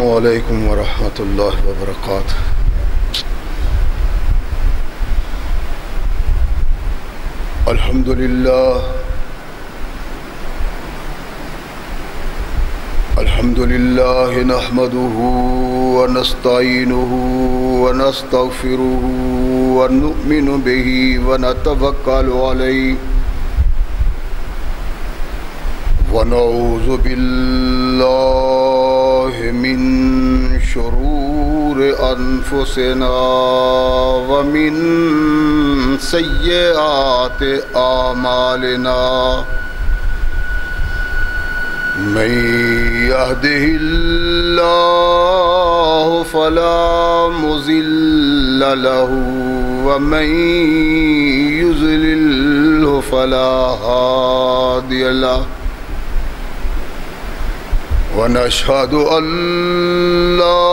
السلام علیکم ورحمۃ اللہ وبرکاتہ۔ الحمد للہ نحمده ونستعینه ونستغفره ونؤمن به ونتوکل علیہ ونعوذ باللہ من شرور انفسنا ومن سیئات اعمالنا من يهده الله فلا مضل له ومن يضلل فلا هادي له ونشهد أن لا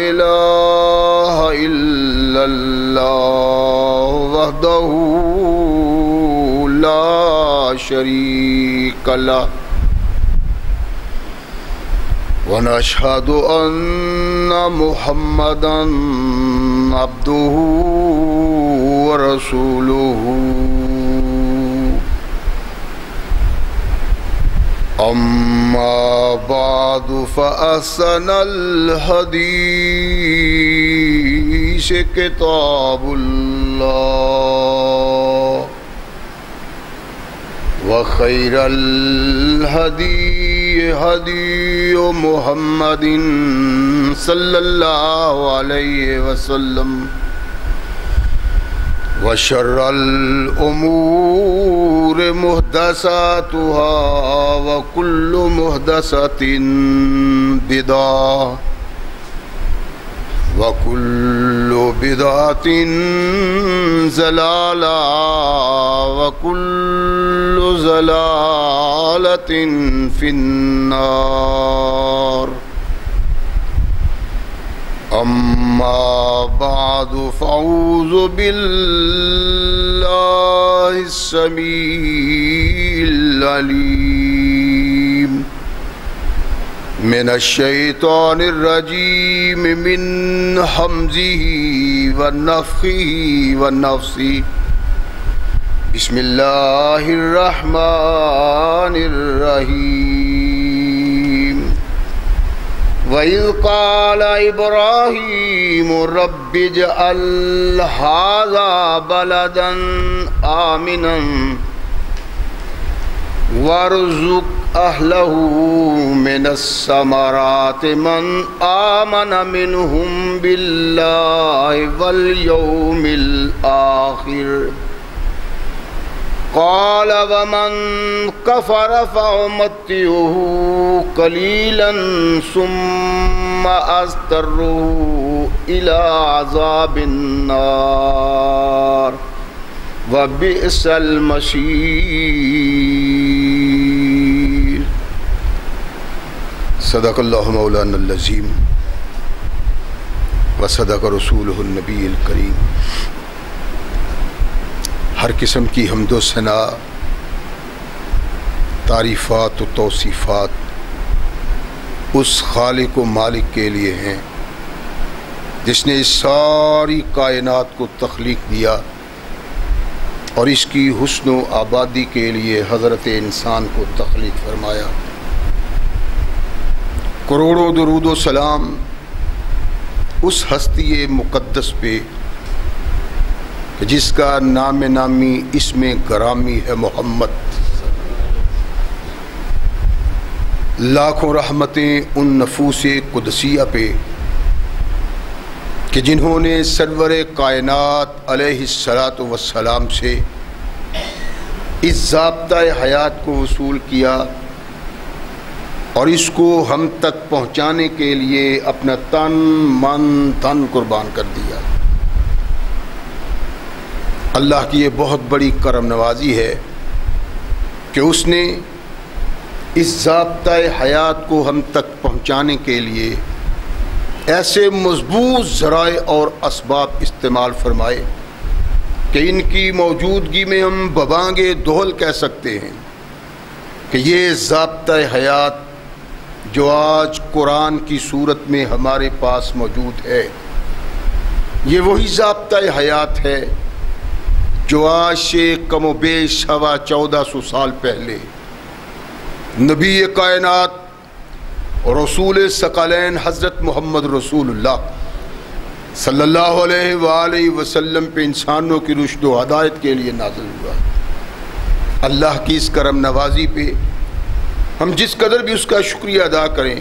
إله إلا الله وحده لا شريك له ونشهد أن محمدًا عبده ورسوله أما بعد فأحسن الحديث كتاب الله وخير الهدي هدي محمد صلى الله عليه وسلم وشر الأمور محدثاتها وكل محدثة بدعة وكل بدعة ضلالة وكل ضلالة في النار أما بعد فأعوذ بالله السميع العليم من الشيطان الرجيم من همزه ونفخه ونفثه بسم الله الرحمن الرحيم وَإِذْ قَالَ إِبْرَاهِيمُ رَبِّ اجْعَلْ هَٰذَا بَلَدًا آمِنًا وَارْزُقْ أَهْلَهُ مِنَ الثَّمَرَاتِ مَنْ آمَنَ مِنْهُمْ بِاللَّهِ وَالْيَوْمِ الْآخِرِ قال ومن كفر فأمتعه قليلا ثم أضطره إلى عذاب النار وبئس المصير۔ صدق اللہ مولانا العظیم وصدق رسولہ النبی الکریم۔ ہر قسم کی حمد و ثنا، تعریفات و توصیفات اس خالق و مالک کے لیے ہیں جس نے اس ساری کائنات کو تخلیق دیا اور اس کی حسن و آبادی کے لیے حضرت انسان کو تخلیق فرمایا۔ کروڑوں درود و سلام اس ہستی مقدس پہ جس کا نام نامی اسم گرامی ہے محمد۔ لاکھوں رحمتیں ان نفوس قدسیہ پہ کہ جنہوں نے سرور کائنات علیہ الصلاۃ والسلام سے اس ضابطۂ حیات کو وصول کیا اور اس کو ہم تک پہنچانے کے لیے اپنا تن من دھن قربان کر دیا۔ اللہ کی یہ بہت بڑی کرم نوازی ہے کہ اس نے اس ضابطۂ حیات کو ہم تک پہنچانے کے لیے ایسے مضبوط ذرائع اور اسباب استعمال فرمائے کہ ان کی موجودگی میں ہم ببانگ دہل کہہ سکتے ہیں کہ یہ ضابطۂ حیات، جو آج قرآن کی صورت میں ہمارے پاس موجود ہے، یہ وہی ضابطۂ حیات ہے جو آج سے کم و بیش 1400 سال پہلے نبی کائنات اور رسول ثقلین حضرت محمد رسول اللہ صلی اللہ علیہ وآلہ وسلم پہ انسانوں کی رشد و ہدایت کے لیے نازل ہوا۔ اللہ کی اس کرم نوازی پہ ہم جس قدر بھی اس کا شکریہ ادا کریں،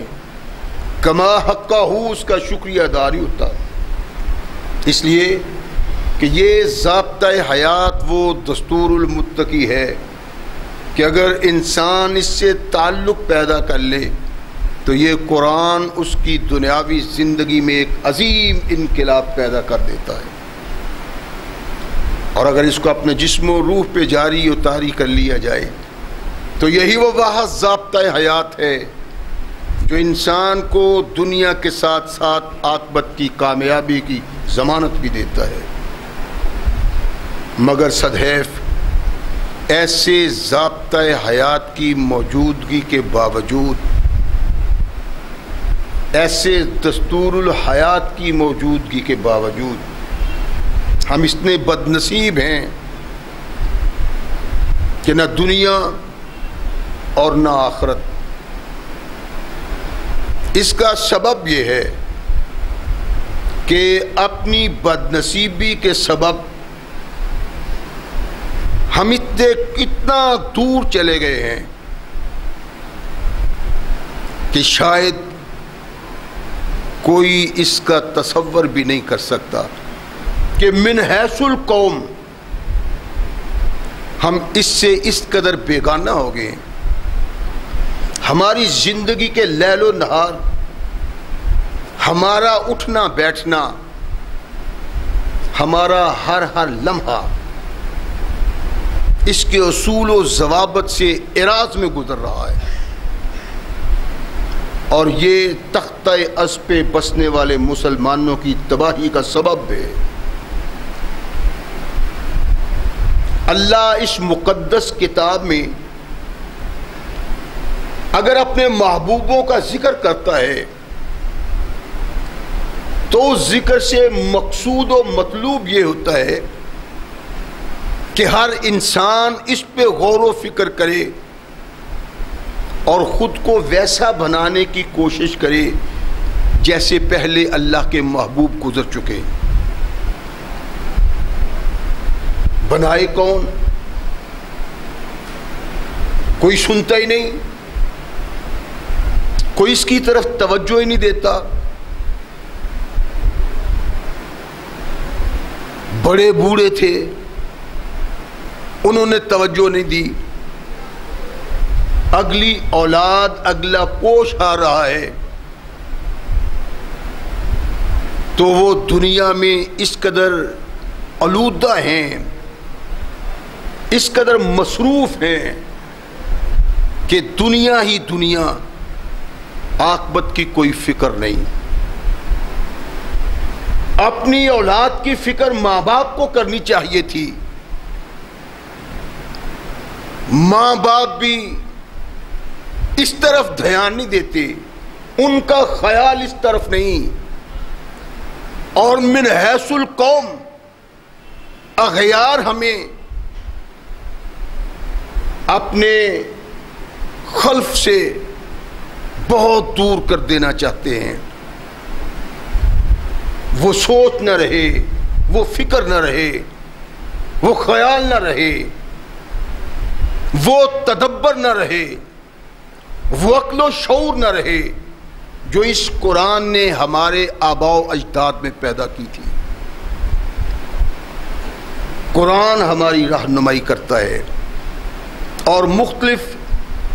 کما حقہ ہو اس کا شکریہ ادا نہیں ہوتا، اس لیے کہ یہ ضابطۂ حیات وہ دستور المتقی ہے کہ اگر انسان اس سے تعلق پیدا کر لے تو یہ قرآن اس کی دنیاوی زندگی میں ایک عظیم انقلاب پیدا کر دیتا ہے، اور اگر اس کو اپنے جسم و روح پہ جاری و طاری کر لیا جائے تو یہی وہ واحد ضابطۂ حیات ہے جو انسان کو دنیا کے ساتھ ساتھ عاقبت کی کامیابی کی ضمانت بھی دیتا ہے۔ مگر صدحیف ایسے ضابطۂ حیات کی موجودگی کے باوجود، ایسے دستور الحیات کی موجودگی کے باوجود ہم اتنے بد نصیب ہیں کہ نہ دنیا اور نہ آخرت۔ اس کا سبب یہ ہے کہ اپنی بد نصیبی کے سبب ہم اتنا دور چلے گئے ہیں کہ شاید کوئی اس کا تصور بھی نہیں کر سکتا کہ من حیث القوم ہم اس سے اس قدر بیگانہ ہو گئے ہیں۔ ہماری زندگی کے لیل و نہار، ہمارا اٹھنا بیٹھنا، ہمارا ہر لمحہ اس کے اصول و ضوابط سے اعراض میں گزر رہا ہے، اور یہ تختہ از پہ بسنے والے مسلمانوں کی تباہی کا سبب ہے۔ اللہ اس مقدس کتاب میں اگر اپنے محبوبوں کا ذکر کرتا ہے تو اس ذکر سے مقصود و مطلوب یہ ہوتا ہے کہ ہر انسان اس پہ غور و فکر کرے اور خود کو ویسا بنانے کی کوشش کرے جیسے پہلے اللہ کے محبوب گزر چکے۔ بنائے کون؟ کوئی سنتا ہی نہیں، کوئی اس کی طرف توجہ ہی نہیں دیتا۔ بڑے بوڑھے تھے، انہوں نے توجہ نہیں دی۔ اگلی اولاد، اگلا پوش آ رہا ہے تو وہ دنیا میں اس قدر آلودہ ہیں، اس قدر مصروف ہیں کہ دنیا ہی دنیا، عاقبت کی کوئی فکر نہیں۔ اپنی اولاد کی فکر ماں باپ کو کرنی چاہیے تھی، ماں باپ بھی اس طرف دھیان نہیں دیتے، ان کا خیال اس طرف نہیں، اور من حیث القوم اغیار ہمیں اپنے خلف سے بہت دور کر دینا چاہتے ہیں۔ وہ سوچ نہ رہے، وہ فکر نہ رہے، وہ خیال نہ رہے، وہ تدبر نہ رہے، وہ عقل و شعور نہ رہے جو اس قرآن نے ہمارے آباء و اجداد میں پیدا کی تھی۔ قرآن ہماری رہنمائی کرتا ہے اور مختلف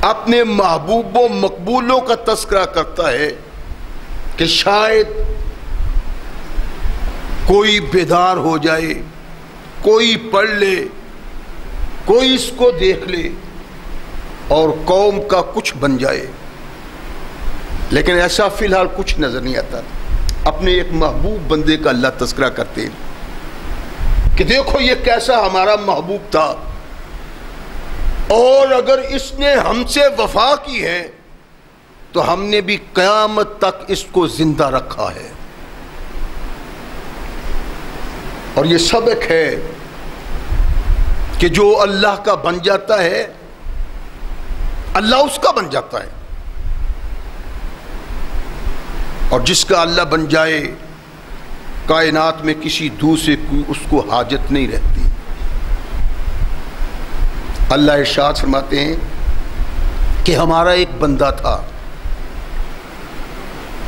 اپنے محبوب و مقبولوں کا تذکرہ کرتا ہے کہ شاید کوئی بیدار ہو جائے، کوئی پڑھ لے، کوئی اس کو دیکھ لے اور قوم کا کچھ بن جائے، لیکن ایسا فی الحال کچھ نظر نہیں آتا۔ اپنے ایک محبوب بندے کا اللہ تذکرہ کرتے ہیں کہ دیکھو یہ کیسا ہمارا محبوب تھا، اور اگر اس نے ہم سے وفا کی ہے تو ہم نے بھی قیامت تک اس کو زندہ رکھا ہے. اور یہ سبق ہے کہ جو اللہ کا بن جاتا ہے اللہ اس کا بن جاتا ہے، اور جس کا اللہ بن جائے کائنات میں کسی دوسرے کو اس کو حاجت نہیں رہتی. اللہ ارشاد فرماتے ہیں کہ ہمارا ایک بندہ تھا،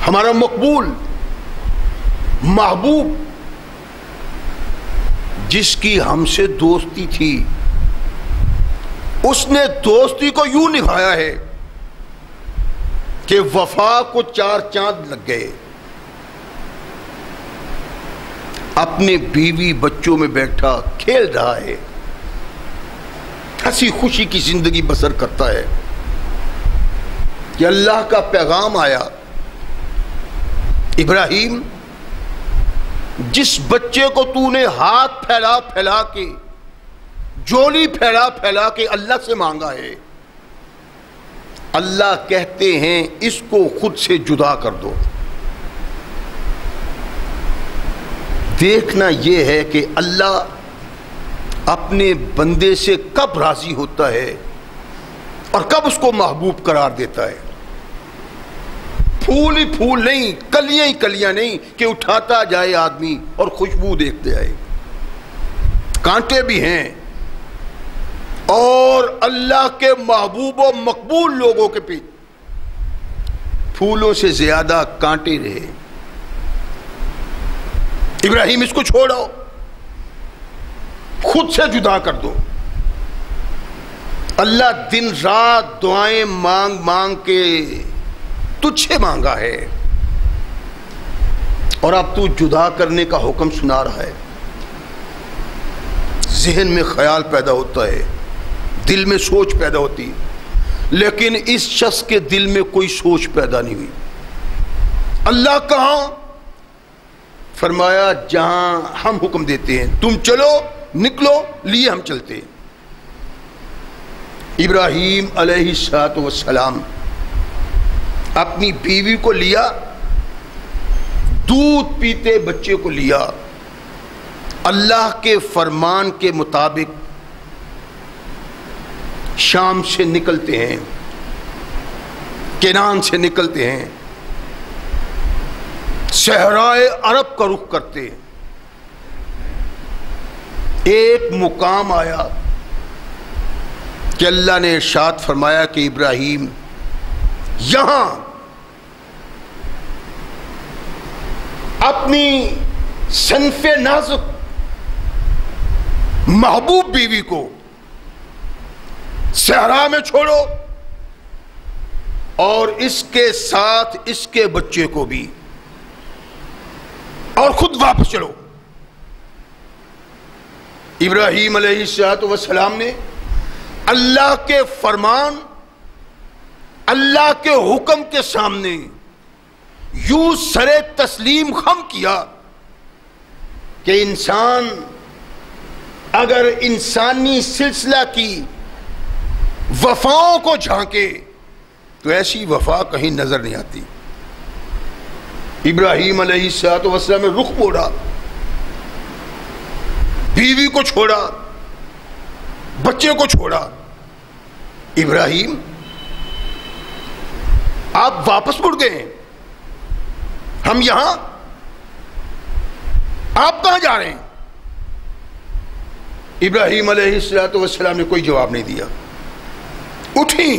ہمارا مقبول محبوب، جس کی ہم سے دوستی تھی. اس نے دوستی کو یوں نبھایا ہے کہ وفا کو 4 چاند لگ گئے. اپنے بیوی بچوں میں بیٹھا کھیل رہا ہے، ہنسی خوشی کی زندگی بسر کرتا ہے کہ اللہ کا پیغام آیا، ابراہیم جس بچے کو تو نے ہاتھ پھیلا پھیلا کے، جولی پھیلا پھیلا کے اللہ سے مانگا ہے، اللہ کہتے ہیں اس کو خود سے جدا کر دو. دیکھنا یہ ہے کہ اللہ اپنے بندے سے کب راضی ہوتا ہے اور کب اس کو محبوب قرار دیتا ہے. پھول ہی پھول نہیں، کلیاں ہی کلیاں نہیں کہ اٹھاتا جائے آدمی اور خوشبو دیکھتے جائے. کانٹے بھی ہیں، اور اللہ کے محبوب و مقبول لوگوں کے پیچھے پھولوں سے زیادہ کانٹے رہے. ابراہیم اس کو چھوڑو، خود سے جدا کر دو. اللہ دن رات دعائیں مانگ مانگ کے تجھ سے مانگا ہے، اور اب تو جدا کرنے کا حکم سنا رہا ہے. ذہن میں خیال پیدا ہوتا ہے، دل میں سوچ پیدا ہوتی، لیکن اس شخص کے دل میں کوئی سوچ پیدا نہیں ہوئی. اللہ کہاں؟ فرمایا جہاں ہم حکم دیتے ہیں، تم چلو، نکلو، لیے ہم چلتے ہیں. ابراہیم علیہ السلام اپنی بیوی کو لیا، دودھ پیتے بچے کو لیا، اللہ کے فرمان کے مطابق شام سے نکلتے ہیں، کنعان سے نکلتے ہیں، صحرائے عرب کا رخ کرتے ہیں. ایک مقام آیا کہ اللہ نے ارشاد فرمایا کہ ابراہیم یہاں اپنی صنف نازک محبوب بیوی کو صحرا میں چھوڑو، اور اس کے ساتھ اس کے بچے کو بھی، اور خود واپس چلو. ابراہیم علیہ السلام نے اللہ کے فرمان، اللہ کے حکم کے سامنے یوں سر تسلیم خم کیا کہ انسان اگر انسانی سلسلہ کی وفاؤں کو جھانکے تو ایسی وفا کہیں نظر نہیں آتی. ابراہیم علیہ السلام نے رخ موڑا، بیوی کو چھوڑا، بچے کو چھوڑا. ابراہیم آپ واپس مڑ گئے، ہم یہاں، آپ کہاں جا رہے ہیں؟ ابراہیم علیہ السلام نے کوئی جواب نہیں دیا. اٹھی،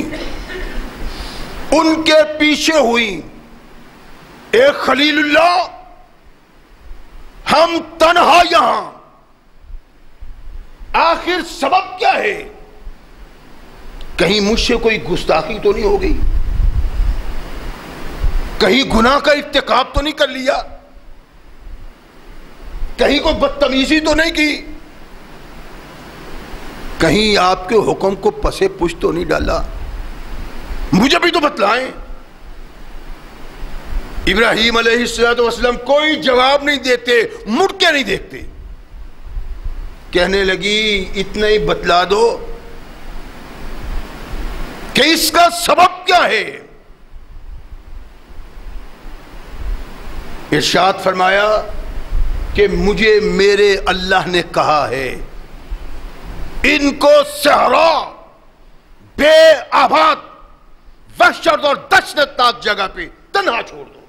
ان کے پیچھے ہوئی ایک خلیل اللہ، ہم تنہا یہاں، آخر سبب کیا ہے؟ کہیں مجھ سے کوئی گستاخی تو نہیں ہو گئی؟ کہیں گناہ کا ارتکاب تو نہیں کر لیا؟ کہیں کوئی بدتمیزی تو نہیں کی؟ کہیں آپ کے حکم کو پسے پش تو نہیں ڈالا؟ مجھے بھی تو بتلائیں. ابراہیم علیہ السلام کوئی جواب نہیں دیتے، مڑ کے نہیں دیکھتے. کہنے لگی اتنا ہی بتلا دو کہ اس کا سبب کیا ہے. ارشاد فرمایا کہ مجھے میرے اللہ نے کہا ہے ان کو صحرا، بے آباد، وحشت اور دہشتناک جگہ پہ تنہا چھوڑ دو.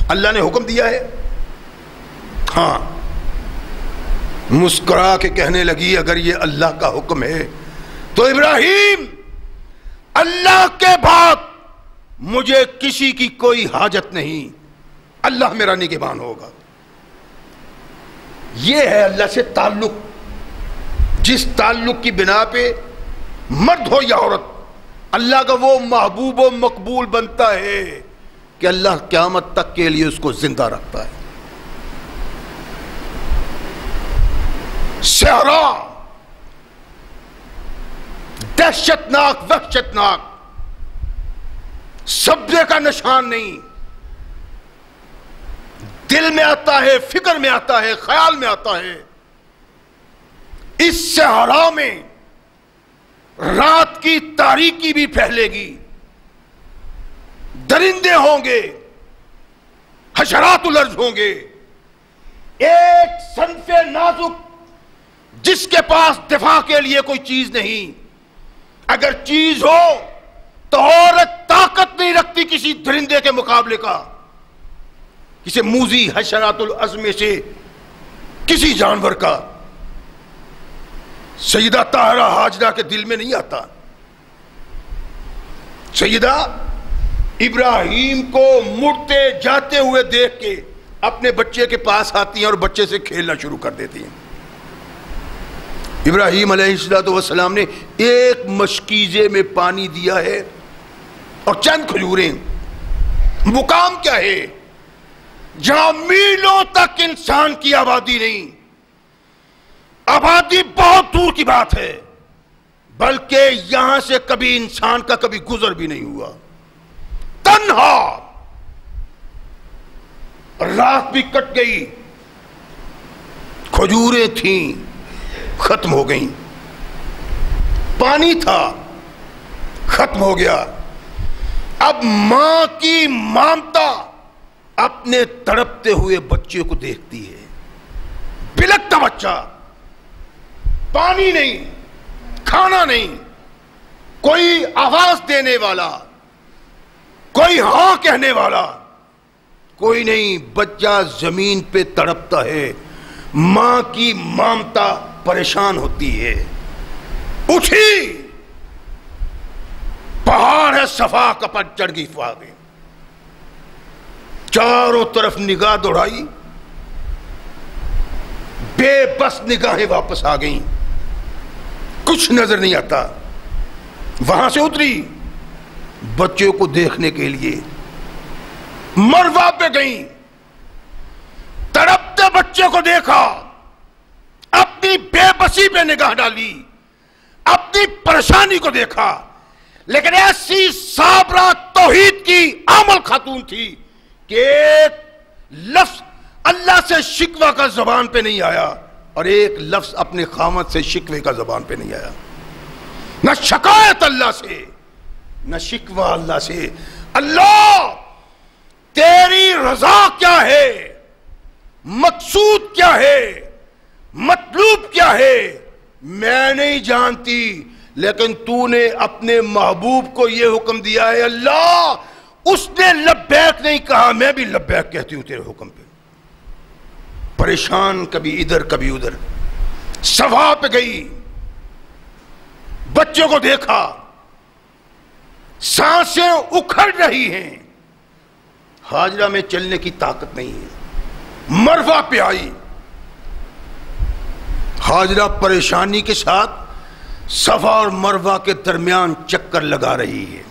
اللہ نے حکم دیا ہے. ہاں، مسکرا کے کہنے لگی اگر یہ اللہ کا حکم ہے تو ابراہیم اللہ کے بعد مجھے کسی کی کوئی حاجت نہیں، اللہ میرا نگہبان ہوگا. یہ ہے اللہ سے تعلق، جس تعلق کی بنا پہ مرد ہو یا عورت اللہ کا وہ محبوب و مقبول بنتا ہے کہ اللہ قیامت تک کے لیے اس کو زندہ رکھتا ہے. صحرا، دہشتناک، وحشتناک، سبزے کا نشان نہیں. دل میں آتا ہے، فکر میں آتا ہے، خیال میں آتا ہے. اس صحرا میں رات کی تاریکی بھی پھیلے گی، درندے ہوں گے، حشرات الارض ہوں گے. ایک صنف نازک جس کے پاس دفاع کے لیے کوئی چیز نہیں، اگر چیز ہو تو عورت طاقت نہیں رکھتی کسی درندے کے مقابلے کا، کسی موذی حشرات الارض میں سے کسی جانور کا. سیدہ طاہرہ ہاجرہ کے دل میں نہیں آتا. سیدہ ابراہیم کو مڑتے جاتے ہوئے دیکھ کے اپنے بچے کے پاس آتی ہیں اور بچے سے کھیلنا شروع کر دیتی ہیں. ابراہیم علیہ السلام نے ایک مشکیزے میں پانی دیا ہے اور چند کھجوریں. مقام کیا ہے جہاں میلوں تک انسان کی آبادی نہیں، آبادی بہت دور کی بات ہے، بلکہ یہاں سے کبھی انسان کا کبھی گزر بھی نہیں ہوا. تنہا. رات بھی کٹ گئی، کھجوریں تھیں ختم ہو گئیں، پانی تھا ختم ہو گیا. اب ماں کی مامتا اپنے تڑپتے ہوئے بچے کو دیکھتی ہے. بلکتا بچہ، پانی نہیں، کھانا نہیں، کوئی آواز دینے والا، کوئی ہاں کہنے والا کوئی نہیں. بچہ زمین پہ تڑپتا ہے. ماں کی مامتا پریشان ہوتی ہے. اٹھی، پہاڑ ہے صفا کا پر چڑھ گئی فاغ. چاروں طرف نگاہ دوڑائی، بے بس نگاہیں واپس آ گئیں، کچھ نظر نہیں آتا. وہاں سے اتری بچے کو دیکھنے کے لیے، مروا پہ گئیں، تڑپتے بچے کو دیکھا، اپنی بے بسی پہ نگاہ ڈالی، اپنی پریشانی کو دیکھا. لیکن ایسی صابرہ توحید کی عامل خاتون تھی کہ ایک لفظ اللہ سے شکوہ کا زبان پہ نہیں آیا اور ایک لفظ اپنے خامد سے شکوے کا زبان پہ نہیں آیا. نہ شکایت اللہ سے، نہ شکوہ اللہ سے. اللہ تیری رضا کیا ہے، مقصود کیا ہے، مطلوب کیا ہے میں نہیں جانتی، لیکن تو نے اپنے محبوب کو یہ حکم دیا ہے. اللہ اس نے لبیک نہیں کہا، میں بھی لبیک کہتی ہوں تیرے حکم پہ. پریشان کبھی ادھر کبھی ادھر. صفا پہ گئی، بچے کو دیکھا، سانسیں اکھڑ رہی ہیں، ہاجرہ میں چلنے کی طاقت نہیں ہے. مروا پہ آئی، ہاجرہ پریشانی کے ساتھ صفا اور مروا کے درمیان چکر لگا رہی ہے.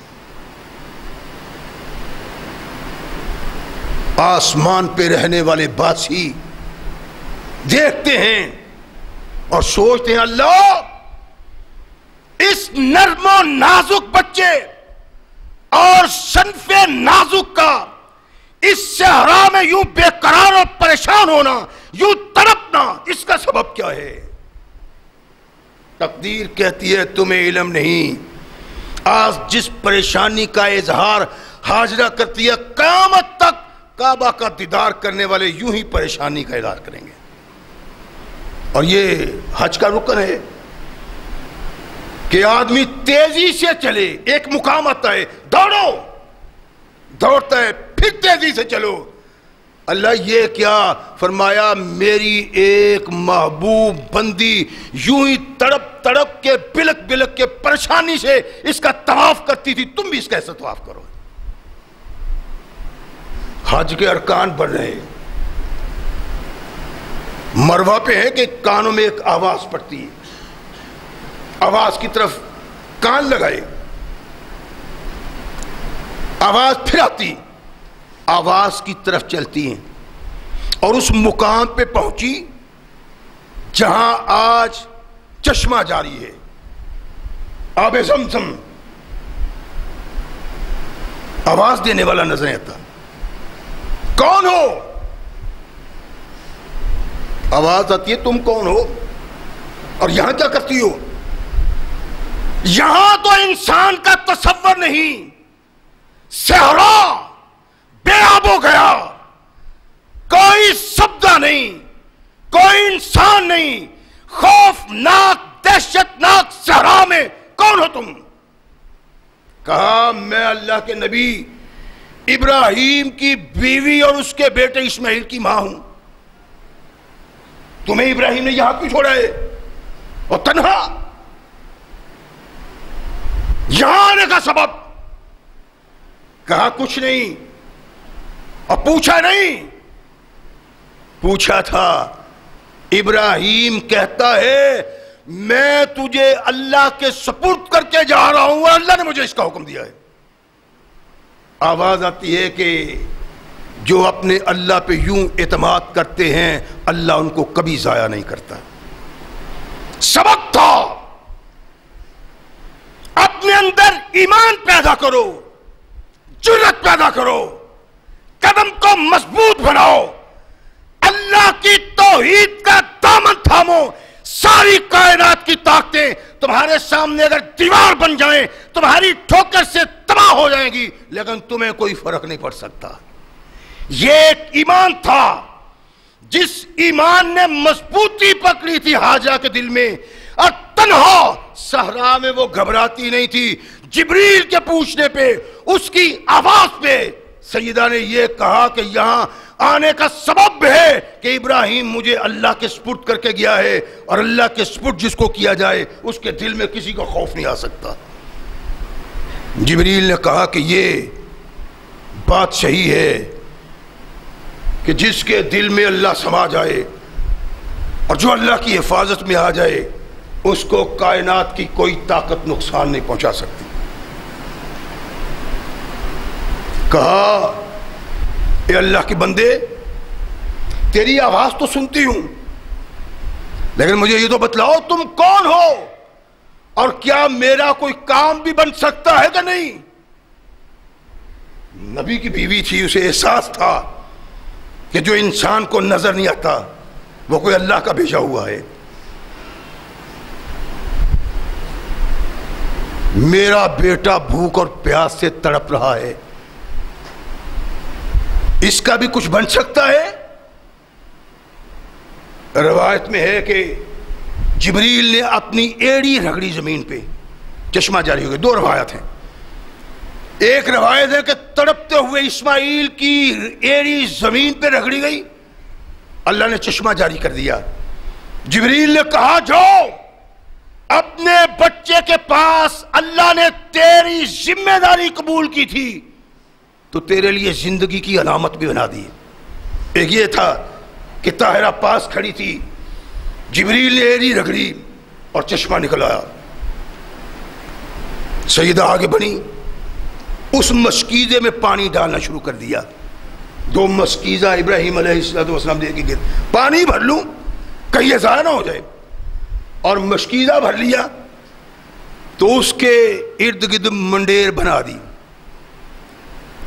آسمان پہ رہنے والے باسی دیکھتے ہیں اور سوچتے ہیں اللہ اس نرم و نازک بچے اور صنف نازک کا اس صحرا میں یوں بے قرار اور پریشان ہونا، یوں تڑپنا، اس کا سبب کیا ہے؟ تقدیر کہتی ہے تمہیں علم نہیں. آج جس پریشانی کا اظہار ہاجرہ کرتی ہے، قیامت تک کعبہ کا دیدار کرنے والے یوں ہی پریشانی کا اظہار کریں گے. اور یہ حج کا رکن ہے کہ آدمی تیزی سے چلے. ایک مقام آتا ہے دوڑو، دوڑتا ہے، پھر تیزی سے چلو. اللہ یہ کیا فرمایا؟ میری ایک محبوب بندی یوں ہی تڑپ تڑپ کے بلک بلک کے پریشانی سے اس کا طواف کرتی تھی، تم بھی اس کا ایسا طواف کرو. حج کے ارکان بڑھ رہے ہیں. مروہ پہ ہے کہ کانوں میں ایک آواز پڑتی ہے، آواز کی طرف کان لگائے، آواز پھر آتی، آواز کی طرف چلتی ہیں اور اس مقام پہ پہنچی جہاں آج چشمہ جاری ہے، آب زمزم. آواز دینے والا نظر آتا، کون ہو؟ آواز آتی ہے تم کون ہو اور یہاں کیا کرتی ہو؟ یہاں تو انسان کا تصور نہیں، صحرا بے آب ہو گیا، کوئی سبزہ نہیں، کوئی انسان نہیں، خوفناک دہشتناک صحرا میں کون ہو تم؟ کہا میں اللہ کے نبی ابراہیم کی بیوی اور اس کے بیٹے اسماعیل کی ماں ہوں. تمہیں ابراہیم نے یہاں کیوں چھوڑا ہے اور تنہا؟ یہاں آنے کا سبب؟ کہا کچھ نہیں. اور پوچھا نہیں؟ پوچھا تھا. ابراہیم کہتا ہے میں تجھے اللہ کے سپرد کر کے جا رہا ہوں اور اللہ نے مجھے اس کا حکم دیا ہے. آواز آتی ہے کہ جو اپنے اللہ پہ یوں اعتماد کرتے ہیں اللہ ان کو کبھی ضائع نہیں کرتا. سبق تھا اپنے اندر ایمان پیدا کرو، جرأت پیدا کرو، قدم کو مضبوط بناؤ، اللہ کی توحید کا دامن تھامو. ساری کائنات کی طاقتیں تمہارے سامنے اگر دیوار بن جائیں تمہاری ٹھوکر سے تباہ ہو جائیں گی، لیکن تمہیں کوئی فرق نہیں پڑ سکتا. یہ ایک ایمان تھا جس ایمان نے مضبوطی پکڑی تھی حاجہ کے دل میں، اور تنہا صحرا میں وہ گھبراتی نہیں تھی. جبریل کے پوچھنے پہ، اس کی آواز پہ سیدہ نے یہ کہا کہ یہاں آنے کا سبب ہے کہ ابراہیم مجھے اللہ کے سپرد کر کے گیا ہے، اور اللہ کے سپرد جس کو کیا جائے اس کے دل میں کسی کا خوف نہیں آ سکتا. جبریل نے کہا کہ یہ بات صحیح ہے کہ جس کے دل میں اللہ سما جائے اور جو اللہ کی حفاظت میں آ جائے اس کو کائنات کی کوئی طاقت نقصان نہیں پہنچا سکتی. کہا اے اللہ کے بندے تیری آواز تو سنتی ہوں، لیکن مجھے یہ تو بتلاؤ تم کون ہو اور کیا میرا کوئی کام بھی بن سکتا ہے کہ نہیں؟ نبی کی بیوی تھی، اسے احساس تھا کہ جو انسان کو نظر نہیں آتا وہ کوئی اللہ کا بھیجا ہوا ہے. میرا بیٹا بھوک اور پیاس سے تڑپ رہا ہے، اس کا بھی کچھ بن سکتا ہے؟ روایت میں ہے کہ جبریل نے اپنی ایڑی رگڑی زمین پہ، چشمہ جاری ہو گیا. دو روایت ہیں. ایک روایت ہے کہ تڑپتے ہوئے اسماعیل کی ایڑی زمین پہ رگڑی گئی، اللہ نے چشمہ جاری کر دیا. جبریل نے کہا جاؤ اپنے بچے کے پاس، اللہ نے تیری ذمہ داری قبول کی تھی تو تیرے لیے زندگی کی علامت بھی بنا دی. ایک یہ تھا کہ طاہرہ پاس کھڑی تھی، جبریل نے ایڑی رگڑی اور چشمہ نکل آیا. سیدہ آگے بڑھی، اس مشکیزے میں پانی ڈالنا شروع کر دیا. دو مشکیزہ ابراہیم علیہ السلام دے کے گرد پانی بھر لوں کہیں یہ ضائع نہ ہو جائے، اور مشکیزہ بھر لیا تو اس کے ارد گرد منڈیر بنا دی،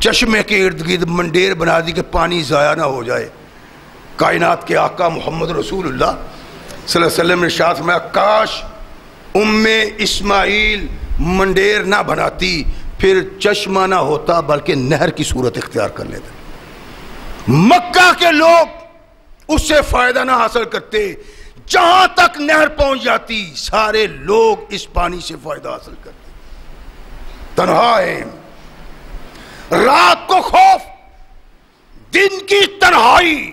چشمے کے ارد گرد منڈیر بنا دی کہ پانی ضائع نہ ہو جائے. کائنات کے آقا محمد رسول اللہ صلی اللہ علیہ وسلم نے ارشاد فرمایا کاش ام اسماعیل منڈیر نہ بناتی، پھر چشمہ نہ ہوتا بلکہ نہر کی صورت اختیار کر لیتا. مکہ کے لوگ اس سے فائدہ نہ حاصل کرتے، جہاں تک نہر پہنچ جاتی سارے لوگ اس پانی سے فائدہ حاصل کرتے۔ تنہا ہے، رات کو خوف، دن کی تنہائی،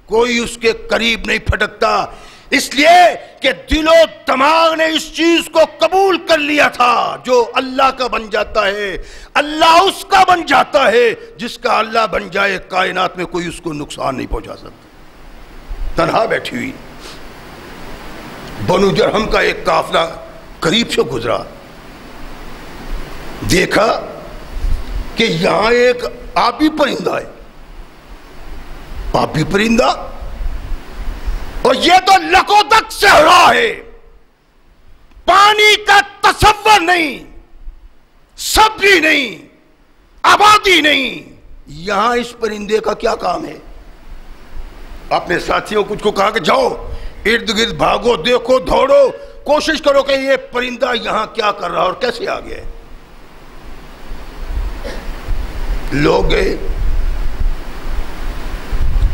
کوئی اس کے قریب نہیں پھٹکتا، اس لیے کہ دل و دماغ نے اس چیز کو قبول کر لیا تھا، جو اللہ کا بن جاتا ہے اللہ اس کا بن جاتا ہے، جس کا اللہ بن جائے کائنات میں کوئی اس کو نقصان نہیں پہنچا سکتا۔ تنہا بیٹھی ہوئی بنو جرہم کا ایک قافلہ قریب سے گزرا، دیکھا کہ یہاں ایک آبی پرندہ ہے، آبی پرندہ، اور یہ تو لکودک صحرا ہے، پانی کا تصور نہیں، سبزی نہیں، آبادی نہیں، یہاں اس پرندے کا کیا کام ہے؟ اپنے ساتھیوں کچھ کو کہا کہ جاؤ ارد گرد بھاگو، دیکھو، دوڑو، کوشش کرو کہ یہ پرندہ یہاں کیا کر رہا اور کیسے آ گیا ہے۔ لوگ گئے،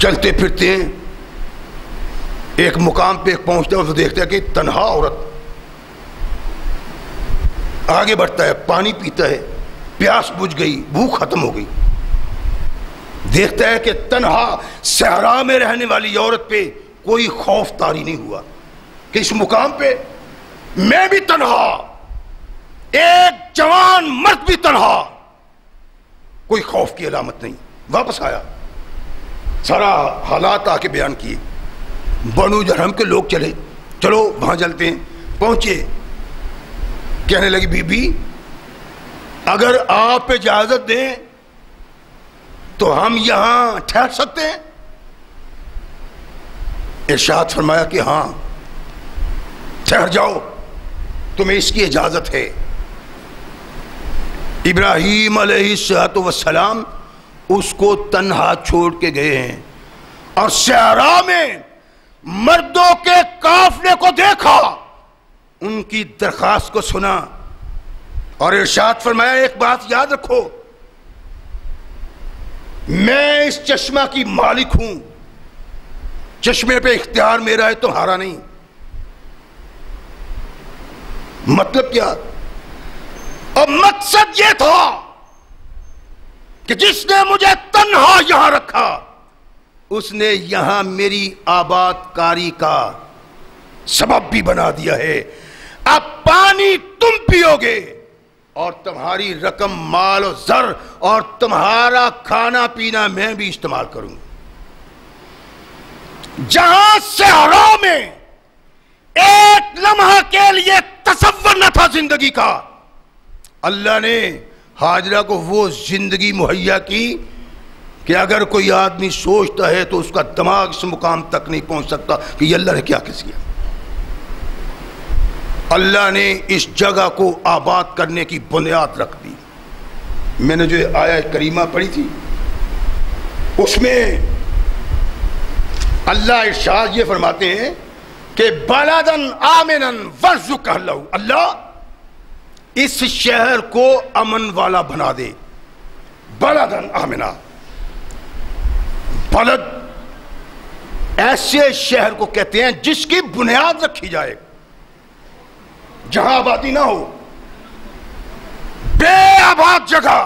چلتے پھرتے ہیں، ایک مقام پہ پہنچتا ہے، تو دیکھتا ہے کہ تنہا عورت، آگے بڑھتا ہے، پانی پیتا ہے، پیاس بجھ گئی، بھوک ختم ہو گئی، دیکھتا ہے کہ تنہا صحرا میں رہنے والی عورت پہ کوئی خوف طاری نہیں ہوا کہ اس مقام پہ میں بھی تنہا، ایک جوان مرد بھی تنہا، کوئی خوف کی علامت نہیں۔ واپس آیا، سارا حالات آ کے بیان کیے، بنو جرہم کے لوگ چلے، چلو وہاں چلتے ہیں، پہنچے، کہنے لگی بی بی اگر آپ اجازت دیں تو ہم یہاں ٹھہر سکتے ہیں؟ ارشاد فرمایا کہ ہاں ٹھہر جاؤ، تمہیں اس کی اجازت ہے۔ ابراہیم علیہ السلام اس کو تنہا چھوڑ کے گئے ہیں، اور صحرا میں مردوں کے قافلے کو دیکھا، ان کی درخواست کو سنا، اور ارشاد فرمایا ایک بات یاد رکھو، میں اس چشمہ کی مالک ہوں، چشمے پہ اختیار میرا ہے، تمہارا نہیں۔ مطلب کیا؟ اور مقصد یہ تھا کہ جس نے مجھے تنہا یہاں رکھا اس نے یہاں میری آباد کاری کا سبب بھی بنا دیا ہے۔ اب پانی تم پیو گے اور تمہاری رقم مال و زر اور تمہارا کھانا پینا میں بھی استعمال کروں گا۔ جہاں صحرا میں ایک لمحہ کے لیے تصور نہ تھا زندگی کا، اللہ نے ہاجرہ کو وہ زندگی مہیا کی کہ اگر کوئی آدمی سوچتا ہے تو اس کا دماغ اس مقام تک نہیں پہنچ سکتا کہ یہ اللہ نے کیا کیا۔ اللہ نے اس جگہ کو آباد کرنے کی بنیاد رکھ دی۔ میں نے جو آیت کریمہ پڑھی تھی اس میں اللہ ارشاد یہ فرماتے ہیں کہ بلدن آمنن وارزق اہلہ، اللہ اس شہر کو امن والا بنا دے۔ بلدن آمنا، بلد ایسے شہر کو کہتے ہیں جس کی بنیاد رکھی جائے، جہاں آبادی نہ ہو، بے آباد جگہ،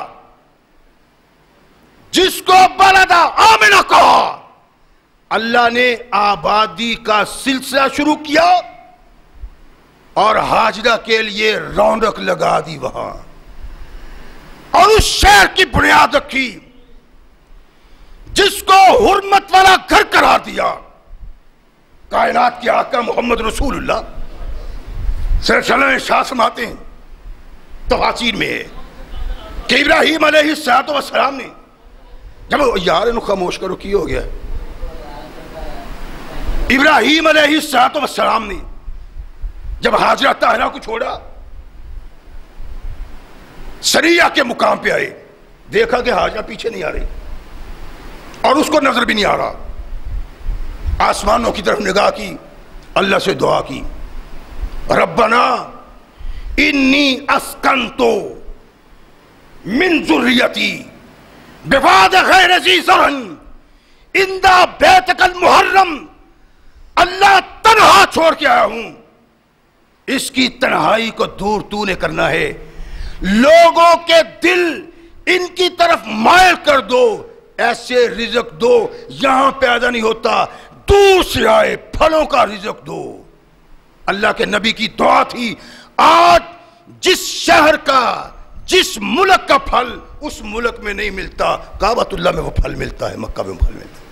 جس کو بلدہ آمنہ کہا، اللہ نے آبادی کا سلسلہ شروع کیا اور ہاجرہ کے لیے رونق لگا دی وہاں، اور اس شہر کی بنیاد رکھی جس کو حرمت والا گھر قرار دیا۔ کائنات کے آقا محمد رسول اللہ صلی اللہ علیہ وسلم ارشاد فرماتے ہیں، تفاسیر میں ہے کہ ابراہیم علیہ السلام نے جب یار انہوں خاموش کرو کی ہو گیا، ابراہیم علیہ السلام نے جب ہاجرہ طاہرہ کو چھوڑا، سریہ کے مقام پہ آئے، دیکھا کہ ہاجرہ پیچھے نہیں آ رہی اور اس کو نظر بھی نہیں آ رہا، آسمانوں کی طرف نگاہ کی، اللہ سے دعا کی، ربنا انی اسکنتو من ذریتی بواد غیر ذی زرع اندہ بیتک المحرم، اللہ تنہا چھوڑ کے آیا ہوں، اس کی تنہائی کو دور تو نے کرنا ہے، لوگوں کے دل ان کی طرف مائل کر دو، ایسے رزق دو یہاں پیدا نہیں ہوتا، دور سے آئے پھلوں کا رزق دو۔ اللہ کے نبی کی دعا تھی، آج جس شہر کا، جس ملک کا پھل اس ملک میں نہیں ملتا، کعبۃ اللہ میں وہ پھل ملتا ہے، مکہ میں وہ پھل ملتا ہے۔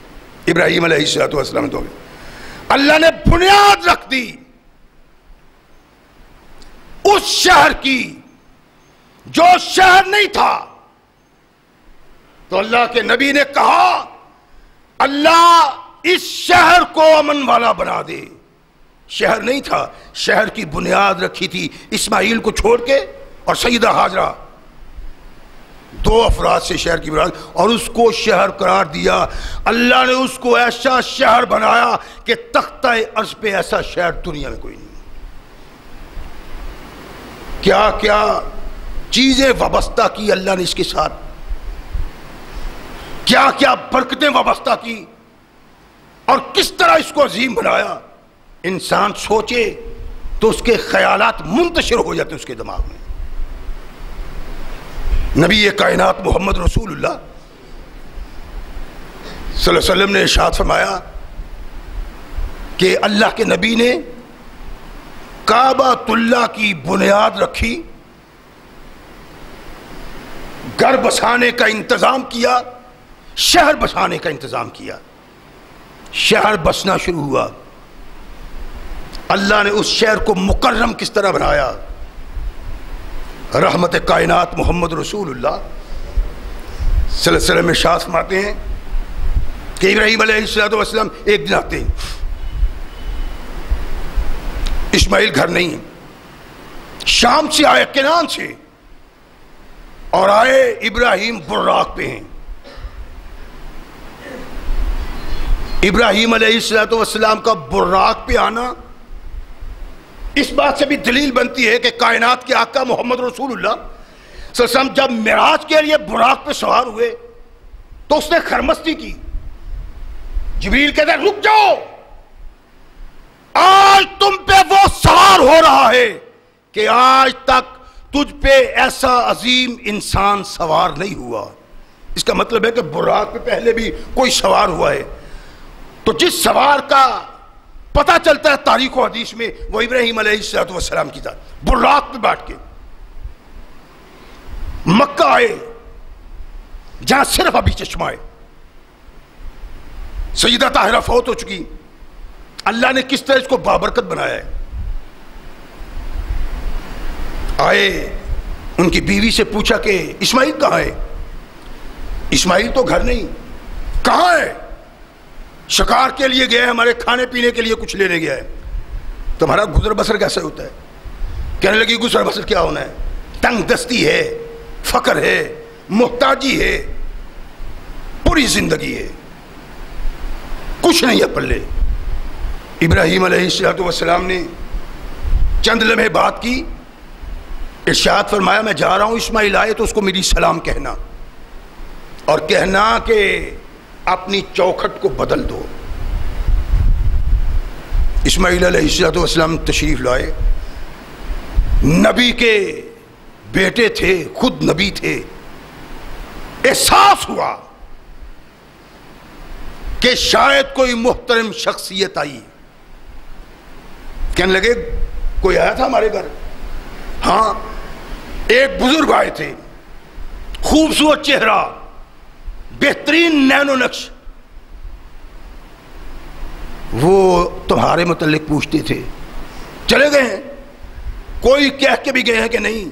ابراہیم علیہ السلام تو اللہ نے بنیاد رکھ دی اس شہر کی جو شہر نہیں تھا، تو اللہ کے نبی نے کہا اللہ اس شہر کو امن والا بنا دے۔ شہر نہیں تھا، شہر کی بنیاد رکھی تھی اسماعیل کو چھوڑ کے اور سیدہ ہاجرہ، دو افراد سے شہر کی بنیاد، اور اس کو شہر قرار دیا۔ اللہ نے اس کو ایسا شہر بنایا کہ تختہ عرش پہ ایسا شہر دنیا میں کوئی نہیں۔ کیا کیا چیزیں وابستہ کی اللہ نے اس کے ساتھ، کیا کیا برکتیں وابستہ کی، اور کس طرح اس کو عظیم بنایا۔ انسان سوچے تو اس کے خیالات منتشر ہو جاتے ہیں اس کے دماغ میں۔ نبی کائنات محمد رسول اللہ صلی اللہ علیہ وسلم نے ارشاد فرمایا کہ اللہ کے نبی نے کعبۃ اللہ کی بنیاد رکھی، گھر بسانے کا انتظام کیا، شہر بسانے کا انتظام کیا، شہر بسنا شروع ہوا۔ اللہ نے اس شہر کو مکرم کس طرح بنایا۔ رحمت کائنات محمد رسول اللہ صلی اللہ علیہ وسلم ارشاد فرماتے ہیں کہ ابراہیم علیہ السلام ایک دن آتے ہیں، اسماعیل گھر نہیں، شام سے آئے، کنان سے، اور آئے ابراہیم براق پہ ہیں۔ ابراہیم علیہ السلام کا براق پہ آنا اس بات سے بھی دلیل بنتی ہے کہ کائنات کے آقا محمد رسول اللہ صلی اللہ علیہ وسلم جب معراج کے لیے براق پہ سوار ہوئے تو اس نے خرمستی کی۔ جبریل کہتے ہیں رک جاؤ، آج تم پہ وہ سوار ہو رہا ہے کہ آج تک تجھ پہ ایسا عظیم انسان سوار نہیں ہوا۔ اس کا مطلب ہے کہ براق پہ پہلے بھی کوئی سوار ہوا ہے، تو جس سوار کا پتہ چلتا ہے تاریخ و حدیث میں وہ ابراہیم علیہ السلام کی ذات، براق پہ بیٹھ کے مکہ آئے جہاں صرف ابھی چشمہ ہے، سیدہ طاہرہ فوت ہو چکی، اللہ نے کس طرح اس کو بابرکت بنایا ہے۔ آئے ان کی بیوی سے پوچھا کہ اسماعیل کہاں ہے؟ اسماعیل تو گھر نہیں، کہاں ہے؟ شکار کے لیے گیا ہے، ہمارے کھانے پینے کے لیے کچھ لینے گیا ہے۔ تمہارا گزر بسر کیسے ہوتا ہے؟ کہنے لگی گزر بسر کیا ہونا ہے، تنگ دستی ہے، فقر ہے، محتاجی ہے، پوری زندگی ہے، کچھ نہیں ہے پلے۔ ابراہیم علیہ السلام نے چند لمحے بات کی، ارشاد فرمایا میں جا رہا ہوں، اسماعیل آئے تو اس کو میری سلام کہنا، اور کہنا کہ اپنی چوکھٹ کو بدل دو۔ اسماعیل علیہ السلام تشریف لائے، نبی کے بیٹے تھے، خود نبی تھے۔ احساس ہوا کہ شاید کوئی محترم شخصیت آئی، کہنے لگے کوئی آیا تھا ہمارے گھر؟ ہاں، ایک بزرگ آئے تھے، خوبصورت چہرہ، بہترین نین و نقش، وہ تمہارے متعلق پوچھتے تھے۔ چلے گئے ہیں؟ کوئی کہہ کے بھی گئے ہیں کہ نہیں؟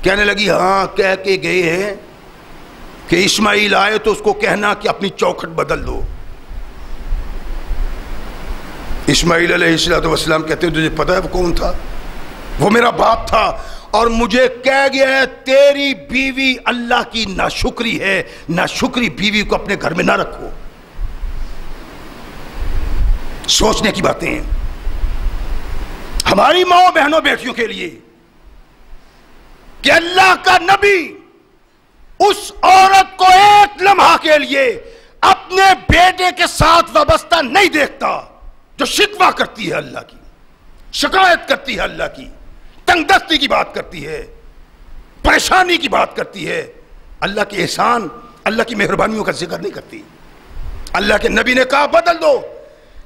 کہنے لگی ہاں کہہ کے گئے ہیں کہ اسماعیل آئے تو اس کو کہنا کہ اپنی چوکھٹ بدل دو۔ اسماعیل علیہ السلام کہتے ہیں تجھے پتہ ہے وہ کون تھا؟ وہ میرا باپ تھا، اور مجھے کہہ گیا ہے تیری بیوی اللہ کی ناشکری ہے، ناشکری بیوی کو اپنے گھر میں نہ رکھو۔ سوچنے کی باتیں ہیں ہماری ماں بہنوں بیٹیوں کے لیے کہ اللہ کا نبی اس عورت کو ایک لمحہ کے لیے اپنے بیٹے کے ساتھ وابستہ نہیں دیکھتا، جو شکوہ کرتی ہے اللہ کی، شکایت کرتی ہے اللہ کی، تنگ دستی کی بات کرتی ہے، پریشانی کی بات کرتی ہے، اللہ کے احسان، اللہ کی مہربانیوں کا ذکر نہیں کرتی۔ اللہ کے نبی نے کہا بدل دو،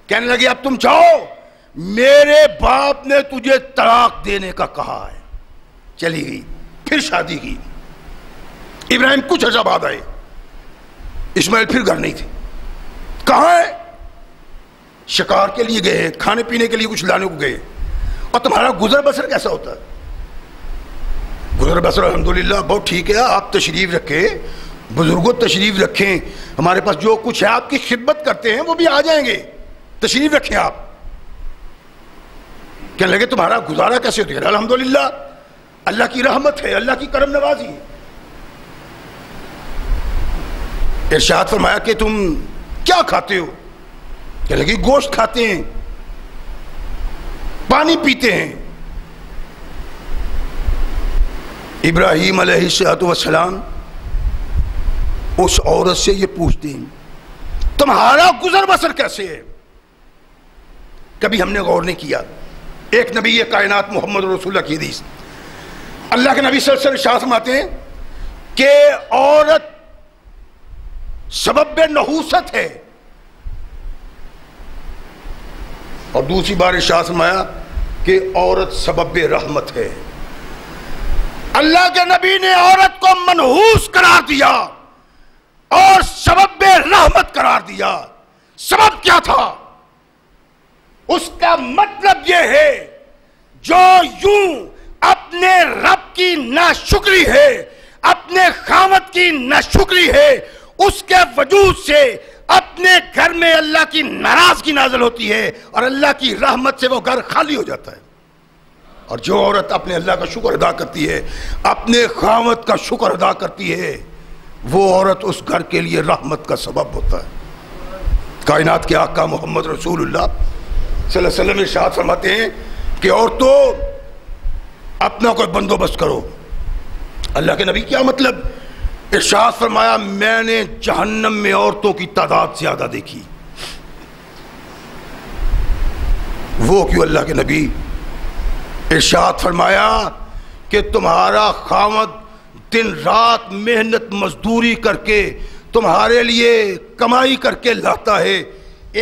کہنے لگے اب تم جاؤ، میرے باپ نے تجھے طلاق دینے کا کہا ہے۔ چلی گئی، پھر شادی کی۔ ابراہیم کچھ عرصہ بعد آئے، اسماعیل پھر گھر نہیں تھے۔ کہاں ہے؟ شکار کے لیے گئے، کھانے پینے کے لیے کچھ لانے کو گئے۔ اور تمہارا گزر بسر کیسا ہوتا ہے؟ گزر بسر الحمدللہ بہت ٹھیک ہے، آپ تشریف رکھیں، بزرگوں تشریف رکھیں، ہمارے پاس جو کچھ ہے آپ کی خدمت کرتے ہیں وہ بھی آ جائیں گے، تشریف رکھیں آپ۔ کہنے لگے تمہارا گزارا کیسے ہوتا ہے؟ الحمدللہ اللہ کی رحمت ہے، اللہ کی کرم نوازی ہے۔ ارشاد فرمایا کہ تم کیا کھاتے ہو؟ کہنے لگے گوشت کھاتے ہیں، پانی پیتے ہیں۔ ابراہیم علیہ السلام اس عورت سے یہ پوچھتے ہیں تمہارا گزر بسر کیسے ہے؟ کبھی ہم نے غور نہیں کیا۔ ایک نبی کائنات محمد رسول اللہ کی حدیث، اللہ کے نبی صلی اللہ علیہ وسلم فرماتے ہیں کہ عورت سبب نحوست ہے، اور دوسری بار ارشاد فرمایا کہ عورت سبب رحمت ہے۔ اللہ کے نبی نے عورت کو منحوس قرار دیا اور سبب رحمت قرار دیا۔ سبب کیا تھا؟ اس کا مطلب یہ ہے جو یوں اپنے رب کی ناشکری ہے، اپنے خاوند کی ناشکری ہے، اس کے وجود سے اپنے گھر میں اللہ کی ناراضگی نازل ہوتی ہے اور اللہ کی رحمت سے وہ گھر خالی ہو جاتا ہے۔ اور جو عورت اپنے اللہ کا شکر ادا کرتی ہے، اپنے خاوند کا شکر ادا کرتی ہے، وہ عورت اس گھر کے لیے رحمت کا سبب ہوتا ہے۔ کائنات کے آقا محمد رسول اللہ صلی اللہ علیہ وسلم ارشاد فرماتے ہیں کہ عورتوں اپنا کوئی بندوبست کرو۔ اللہ کے نبی کیا مطلب؟ ارشاد فرمایا میں نے جہنم میں عورتوں کی تعداد زیادہ دیکھی۔ وہ کیوں؟ اللہ کے نبی ارشاد فرمایا کہ تمہارا خاوند دن رات محنت مزدوری کر کے تمہارے لیے کمائی کر کے لاتا ہے،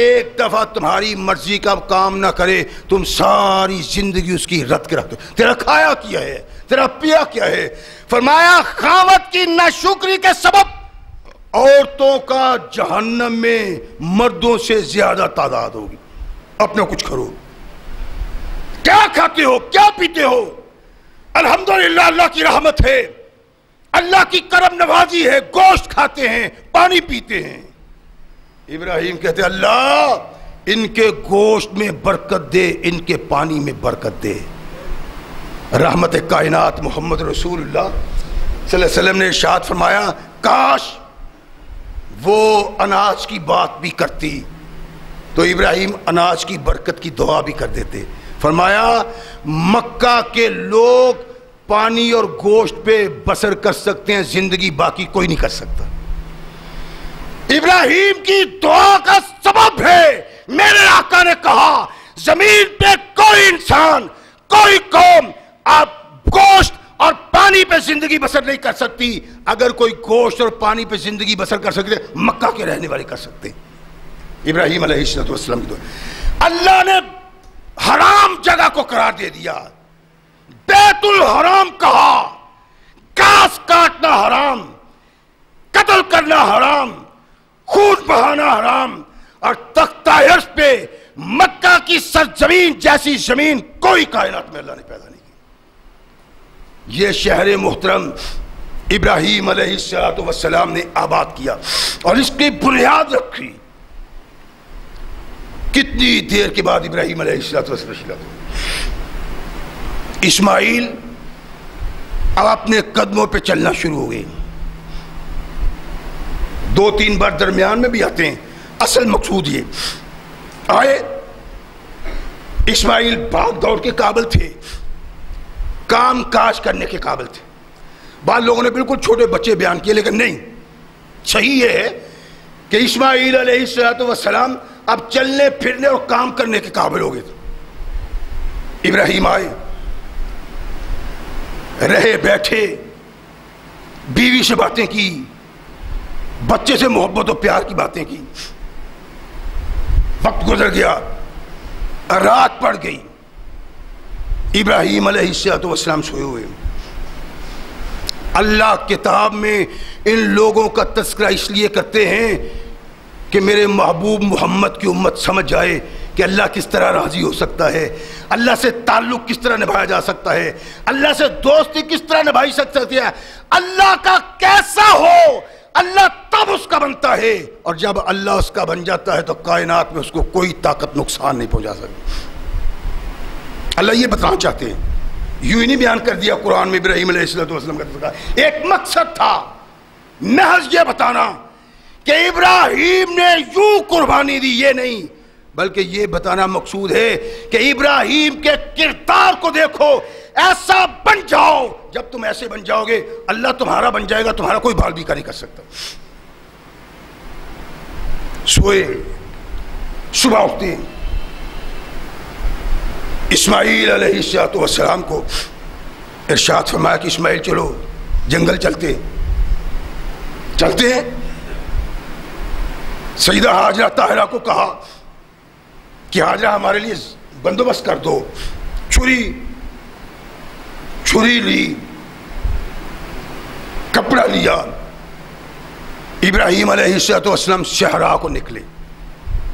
ایک دفعہ تمہاری مرضی کا کام نہ کرے، تم ساری زندگی اس کی رد کے رکھ دو۔ تیرا کھایا کیا ہے؟ تیرا پیا کیا ہے؟ فرمایا خاوند کی ناشکری کے سبب عورتوں کا جہنم میں مردوں سے زیادہ تعداد ہوگی۔ اپنا کچھ کرو، کیا کھاتے ہو، کیا پیتے ہو؟ الحمدللہ اللہ کی رحمت ہے، اللہ کی کرم نوازی ہے، گوشت کھاتے ہیں، پانی پیتے ہیں۔ ابراہیم کہتے اللہ ان کے گوشت میں برکت دے، ان کے پانی میں برکت دے۔ رحمت کائنات محمد رسول اللہ صلی اللہ علیہ وسلم نے ارشاد فرمایا کاش وہ اناج کی بات بھی کرتی تو ابراہیم اناج کی برکت کی دعا بھی کر دیتے۔ فرمایا مکہ کے لوگ پانی اور گوشت پہ بسر کر سکتے ہیں، زندگی باقی کوئی نہیں کر سکتا۔ ابراہیم کی دعا کا سبب ہے میرے آقا نے کہا زمین پہ کوئی انسان، کوئی قوم آپ گوشت اور پانی پہ زندگی بسر نہیں کر سکتی، اگر کوئی گوشت اور پانی پہ زندگی بسر کر سکتے مکہ کے رہنے والے کر سکتے۔ ابراہیم علیہ السلام کی دعا۔ اللہ نے حرام جگہ کو قرار دے دیا، بیت الحرام کہا، گھاس کاٹنا حرام، قتل کرنا حرام، خون بہانا حرام، اور تختہ عرش پہ مکہ کی سرزمین جیسی زمین کوئی کائنات میں اللہ نے پیدا نہیں کی۔ یہ شہر محترم ابراہیم علیہ السلام نے آباد کیا اور اس کی بنیاد رکھی۔ کتنی دیر کے بعد ابراہیم علیہ السلام اسماعیل اب اپنے قدموں پہ چلنا شروع ہو گئے، 2-3 بار درمیان میں بھی آتے ہیں، اصل مقصود یہ آئے۔ اسماعیل بھاگ دوڑ کے قابل تھے، کام کاج کرنے کے قابل تھے۔ بعض لوگوں نے بالکل چھوٹے بچے بیان کیے، لیکن نہیں، صحیح یہ ہے کہ اسماعیل علیہ السلام اب چلنے پھرنے اور کام کرنے کے قابل ہو گئے تھے. ابراہیم آئے, رہے بیٹھے, بیوی سے باتیں کی, بچے سے محبت و پیار کی باتیں کی. وقت گزر گیا, رات پڑ گئی, ابراہیم علیہ السلام سوئے ہوئے. اللہ کتاب میں ان لوگوں کا تذکرہ اس لیے کرتے ہیں کہ میرے محبوب محمد کی امت سمجھ جائے کہ اللہ کس طرح راضی ہو سکتا ہے, اللہ سے تعلق کس طرح نبھایا جا سکتا ہے, اللہ سے دوستی کس طرح نبھائی سکتی ہے. اللہ کا کیسا ہو, اللہ تب اس کا بنتا ہے, اور جب اللہ اس کا بن جاتا ہے تو کائنات میں اس کو کوئی طاقت نقصان نہیں پہنچا سکتی. اللہ یہ بتانا چاہتے ہیں, یوں ہی نہیں بیان کر دیا قرآن میں ابراہیم علیہ السلام کا تذکرہ. ایک مقصد تھا, محض یہ بتانا کہ ابراہیم نے یوں قربانی دی, یہ نہیں, بلکہ یہ بتانا مقصود ہے کہ ابراہیم کے کردار کو دیکھو, ایسا بن جاؤ. جب تم ایسے بن جاؤ گے اللہ تمہارا بن جائے گا, تمہارا کوئی بال بھی کا نہیں کر سکتا. سوئے, صبح اٹھتے, اسماعیل علیہ السلام کو ارشاد فرمایا کہ اسماعیل چلو جنگل چلتے. چلتے ہیں. سیدہ حاجرہ طاہرہ کو کہا کہ حاجرہ ہمارے لیے بندوبست کر دو. چھری لی, کپڑا لیا. ابراہیم علیہ السلام صحرا کو نکلے.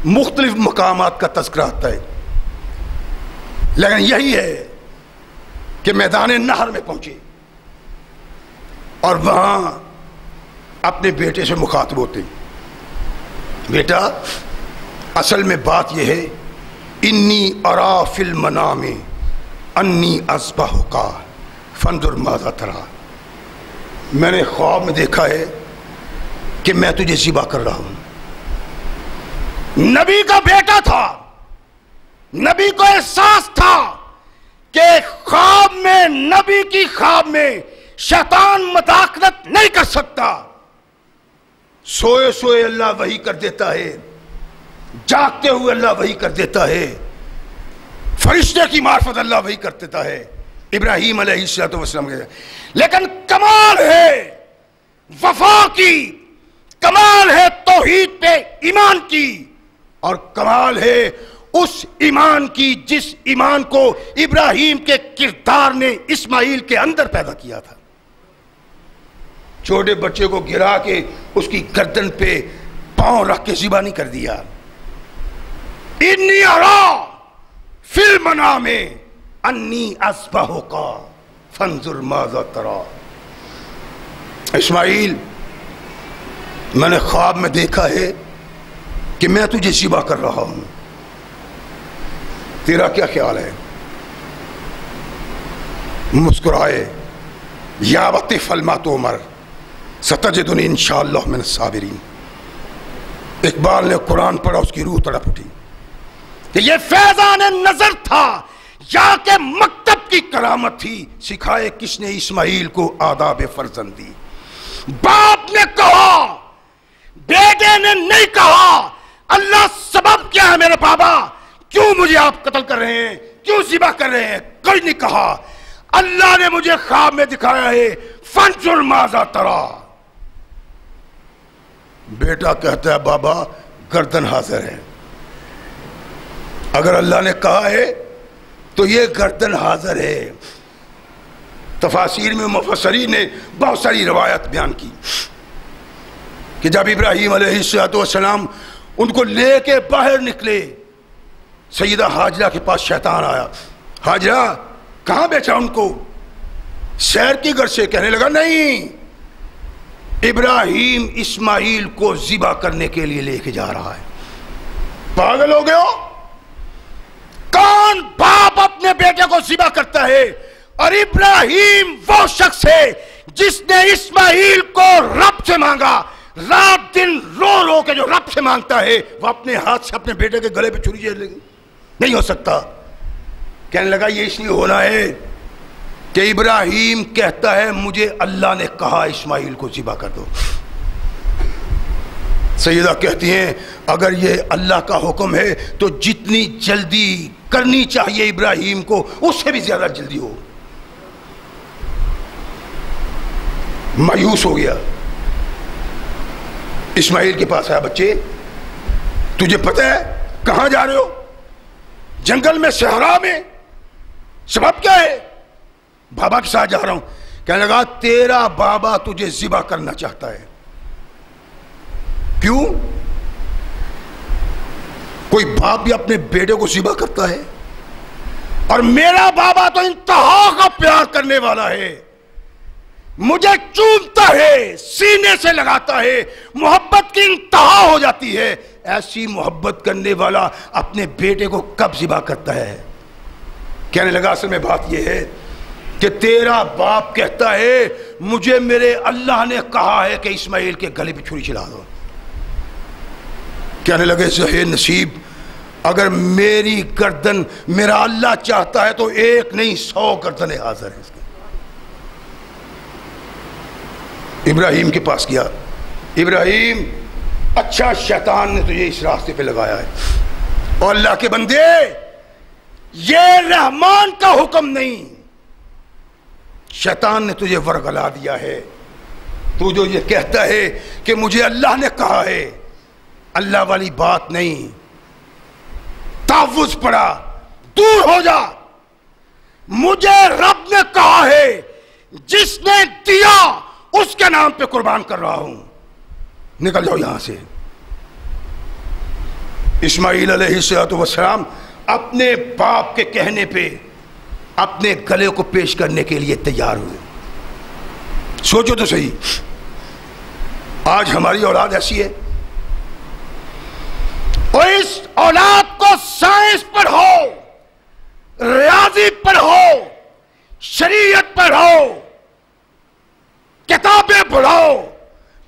مختلف مقامات کا تذکرہ آتا ہے, لیکن یہی ہے کہ میدان نہر میں پہنچے اور وہاں اپنے بیٹے سے مخاطب ہوتے. بیٹا, اصل میں بات یہ ہے, انی ارا فی المنام انی اذبحک فانظر ماذا تری. میں نے خواب میں دیکھا ہے کہ میں تجھے ذبح کر رہا ہوں. نبی کا بیٹا تھا, نبی کو احساس تھا کہ خواب میں, نبی کی خواب میں شیطان مداخلت نہیں کر سکتا. سوئے سوئے اللہ وحی کر دیتا ہے, جاگتے ہوئے اللہ وحی کر دیتا ہے, فرشتے کی معرفت اللہ وحی کر دیتا ہے ابراہیم علیہ السلام کے. لیکن کمال ہے وفا کی, کمال ہے توحید پہ ایمان کی, اور کمال ہے اس ایمان کی جس ایمان کو ابراہیم کے کردار نے اسماعیل کے اندر پیدا کیا تھا. چھوٹے بچے کو گرا کے اس کی گردن پہ پاؤں رکھ کے ذبح نہیں کر دیا. انی ارا فی المنام انی اذبحک فانظر ماذا تری. اسماعیل, میں نے خواب میں دیکھا ہے کہ میں تجھے ذبح کر رہا ہوں, تیرا کیا خیال ہے؟ مسکرائے. یا وطف ما تؤمر ستجدنی انشاءاللہ من الصابرین. اقبال نے قرآن پڑھا, اس کی روح تڑپ اٹھی کہ یہ فیضان نظر تھا یا کہ مکتب کی کرامت تھی. سکھائے کس نے اسماعیل کو آداب فرزندی. باپ نے کہا, بیٹے نے نہیں کہا, اللہ سبب کیا ہے میرے بابا, کیوں مجھے آپ قتل کر رہے ہیں, کیوں ذبح کر رہے ہیں, کوئی نہیں کہا. اللہ نے مجھے خواب میں دکھایا ہے, فانظر ماذا تری. بیٹا کہتا ہے بابا گردن حاضر ہے. اگر اللہ نے کہا ہے تو یہ گردن حاضر ہے. تفاسیر میں مفسرین نے بہت ساری روایت بیان کی کہ جب ابراہیم علیہ السلام ان کو لے کے باہر نکلے, سیدہ حاجرہ کے پاس شیطان آیا. حاجرہ کہاں بیچا ان کو؟ شہر کی گھر سے. کہنے لگا نہیں, ابراہیم اسماعیل کو ذبح کرنے کے لیے لے کے جا رہا ہے. پاگل ہو گئے ہو؟ کون باپ اپنے بیٹے کو ذبح کرتا ہے؟ اور ابراہیم وہ شخص ہے جس نے اسماعیل کو رب سے مانگا. رات دن رو رو کے جو رب سے مانگتا ہے وہ اپنے ہاتھ سے اپنے بیٹے کے گلے پہ چھری جیل لے گی, نہیں ہو سکتا. کہنے لگا یہ اس لیے ہونا ہے کہ ابراہیم کہتا ہے مجھے اللہ نے کہا اسماعیل کو ذبح کر دو. سیدہ کہتی ہیں اگر یہ اللہ کا حکم ہے تو جتنی جلدی کرنی چاہیے ابراہیم کو اس سے بھی زیادہ جلدی ہو. مایوس ہو گیا. اسماعیل کے پاس آیا, بچے تجھے پتہ ہے کہاں جا رہے ہو؟ جنگل میں, صحرا میں. سبب کیا ہے؟ بابا کے ساتھ جا رہا ہوں. کہنے لگا تیرا بابا تجھے ذبح کرنا چاہتا ہے. کیوں؟ کوئی باپ بھی اپنے بیٹے کو ذبح کرتا ہے؟ اور میرا بابا تو انتہا کا پیار کرنے والا ہے, مجھے چومتا ہے, سینے سے لگاتا ہے, محبت کی انتہا ہو جاتی ہے. ایسی محبت کرنے والا اپنے بیٹے کو کب ذبح کرتا ہے؟ کہنے لگا اصل میں بات یہ ہے کہ تیرا باپ کہتا ہے مجھے میرے اللہ نے کہا ہے کہ اسماعیل کے گلے پہ چھری چلا دو. کہنے لگے ظہیر نصیب, اگر میری گردن میرا اللہ چاہتا ہے تو ایک نہیں 100 گردنیں حاضر ہیں اس کے. ابراہیم کے پاس گیا. ابراہیم اچھا شیطان نے تجھے اس راستے پہ لگایا ہے, اور اللہ کے بندے یہ رحمان کا حکم نہیں, شیطان نے تجھے ورگلا دیا ہے. تو جو یہ کہتا ہے کہ مجھے اللہ نے کہا ہے, اللہ والی بات نہیں. تعوذ پڑا, دور ہو جا. مجھے رب نے کہا ہے, جس نے دیا اس کے نام پہ قربان کر رہا ہوں. نکل جاؤ یہاں سے. اسماعیل علیہ السلام اپنے باپ کے کہنے پہ اپنے گلے کو پیش کرنے کے لیے تیار ہوئے. سوچو تو صحیح, آج ہماری اولاد ایسی ہے, اور اس اولاد کو سائنس پڑھو, ریاضی پڑھو, شریعت پڑھو, کتابیں پڑھاؤ,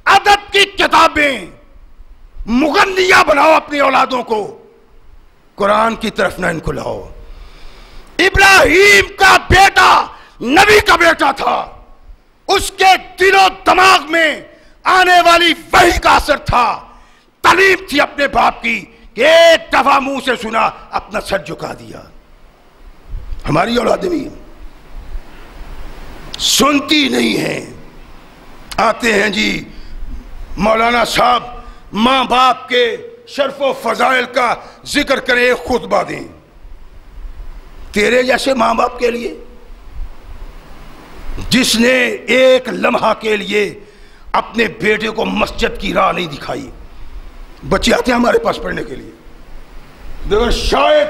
ادب کی کتابیں, مغنیہ بناؤ اپنی اولادوں کو, قرآن کی طرف نہ ان کو لاؤ. ابراہیم کا بیٹا نبی کا بیٹا تھا, اس کے دل و دماغ میں آنے والی وحی کا اثر تھا, تعلیم تھی اپنے باپ کی کہ ایک دفعہ منہ سے سنا اپنا سر جھکا دیا. ہماری اولادیں بھی سنتی نہیں ہیں. آتے ہیں جی مولانا صاحب ماں باپ کے شرف و فضائل کا ذکر کریں, ایک خطبہ دیں. تیرے جیسے ماں باپ کے لیے جس نے ایک لمحہ کے لیے اپنے بیٹے کو مسجد کی راہ نہیں دکھائی. بچے آتے ہیں ہمارے پاس پڑھنے کے لیے, دیکھو شاید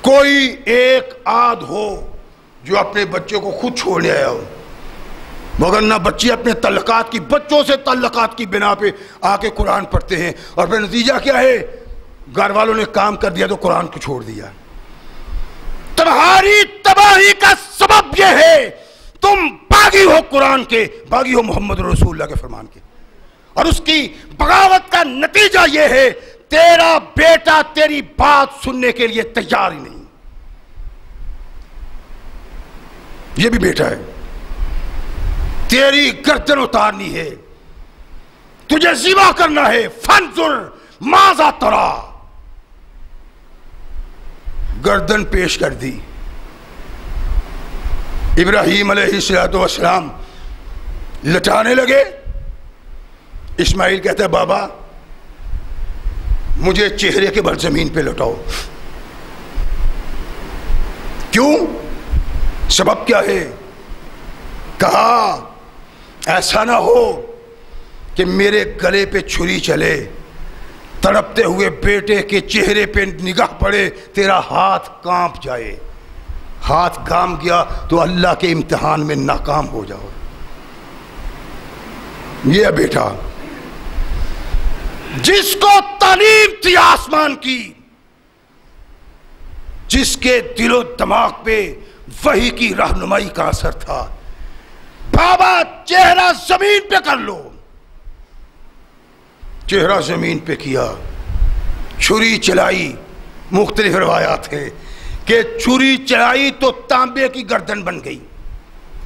کوئی ایک آدھ ہو جو اپنے بچے کو خود چھوڑنے آیا ہو, مگر نہ بچے اپنے تعلقات کی, بچوں سے تعلقات کی بنا پہ آ کے قرآن پڑھتے ہیں, اور پھر نتیجہ کیا ہے, گھر والوں نے کام کر دیا تو قرآن کو چھوڑ دیا. تمہاری تباہی کا سبب یہ ہے تم باغی ہو قرآن کے, باغی ہو محمد رسول اللہ کے فرمان کے, اور اس کی بغاوت کا نتیجہ یہ ہے تیرا بیٹا تیری بات سننے کے لیے تیار ہی نہیں. یہ بھی بیٹا ہے, تیری گردن اتارنی ہے, تجھے ذبح کرنا ہے. فانظر ماذا ترا, گردن پیش کر دی. ابراہیم علیہ السلام لٹانے لگے. اسماعیل کہتا ہے بابا مجھے چہرے کے بل زمین پہ لٹاؤ. کیوں؟ سبب کیا ہے؟ کہا ایسا نہ ہو کہ میرے گلے پہ چھری چلے, تڑپتے ہوئے بیٹے کے چہرے پہ نگاہ پڑے, تیرا ہاتھ کانپ جائے. ہاتھ کانپ گیا تو اللہ کے امتحان میں ناکام ہو جاؤ. یہ بیٹا جس کو تعلیم تھی آسمان کی, جس کے دل و دماغ پہ وحی کی رہنمائی کا اثر تھا, بابا چہرہ زمین پہ کر لو. چہرہ زمین پہ کیا, چھری چلائی. مختلف روایات ہیں کہ چھری چلائی تو تانبے کی گردن بن گئی,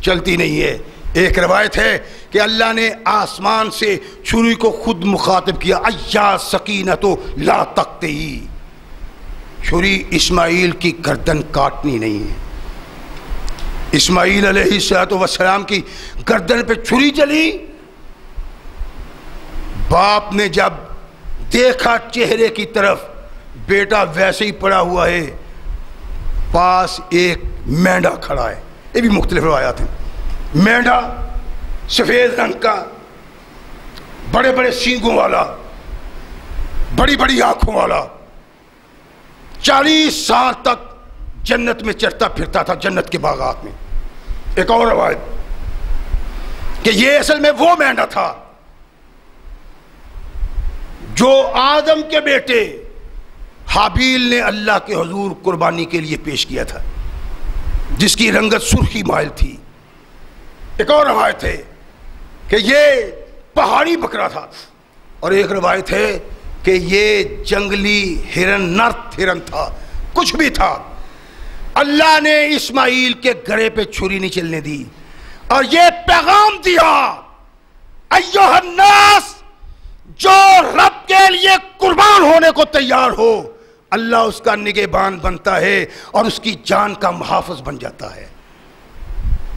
چلتی نہیں ہے. ایک روایت ہے کہ اللہ نے آسمان سے چھری کو خود مخاطب کیا، ایا سکینتو لا تقطعی، چھری اسماعیل کی گردن کاٹنی نہیں ہے۔ اسماعیل علیہ السلام کی گردن پہ چھری چلی، باپ نے جب دیکھا چہرے کی طرف، بیٹا ویسے ہی پڑا ہوا ہے، پاس ایک مینڈا کھڑا ہے، یہ بھی مختلف روایات ہیں، مینڈا سفید رنگ کا، بڑے بڑے سینگوں والا، بڑی بڑی آنکھوں والا، 40 سال تک جنت میں چرتا پھرتا تھا، جنت کے باغات میں۔ ایک اور روایت کہ یہ اصل میں وہ مینڈا تھا جو آدم کے بیٹے حابیل نے اللہ کے حضور قربانی کے لیے پیش کیا تھا، جس کی رنگت سرخی مائل تھی۔ ایک اور روایت ہے کہ یہ پہاڑی بکرا تھا، اور ایک روایت ہے کہ یہ جنگلی ہرن، نر ہرن تھا، کچھ بھی تھا۔ اللہ نے اسماعیل کے گڑے پہ چھری نہیں چلنے دی، اور یہ پیغام دیا، ایھا الناس، جو رب کے لیے قربان ہونے کو تیار ہو، اللہ اس کا نگہبان بنتا ہے اور اس کی جان کا محافظ بن جاتا ہے۔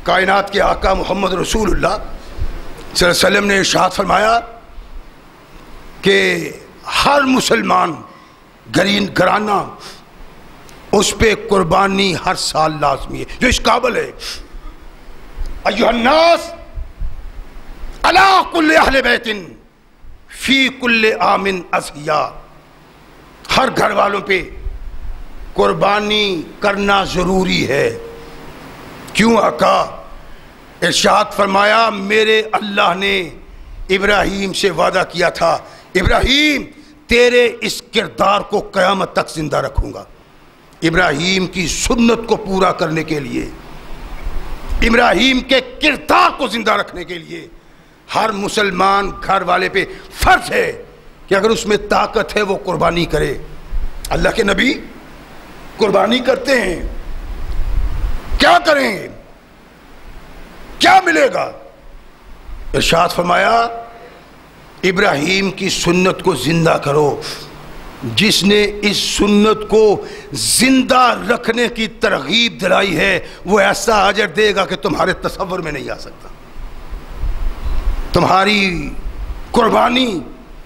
کائنات کے آقا محمد رسول اللہ صلی اللہ علیہ وسلم نے ارشاد فرمایا کہ ہر مسلمان گھرانہ اس پہ قربانی ہر سال لازمی ہے، جو اس قابل ہے۔ ایھا الناس علی کل اہل بیت فی کل عام اضحیاء، ہر گھر والوں پہ قربانی کرنا ضروری ہے۔ کیوں آقا؟ ارشاد فرمایا، میرے اللہ نے ابراہیم سے وعدہ کیا تھا، ابراہیم تیرے اس کردار کو قیامت تک زندہ رکھوں گا۔ ابراہیم کی سنت کو پورا کرنے کے لیے، ابراہیم کے کردار کو زندہ رکھنے کے لیے ہر مسلمان گھر والے پہ فرض ہے کہ اگر اس میں طاقت ہے وہ قربانی کرے۔ اللہ کے نبی قربانی کرتے ہیں، کیا کریں گے؟ کیا ملے گا؟ ارشاد فرمایا، ابراہیم کی سنت کو زندہ کرو۔ جس نے اس سنت کو زندہ رکھنے کی ترغیب دلائی ہے، وہ ایسا اجر دے گا کہ تمہارے تصور میں نہیں آ سکتا۔ تمہاری قربانی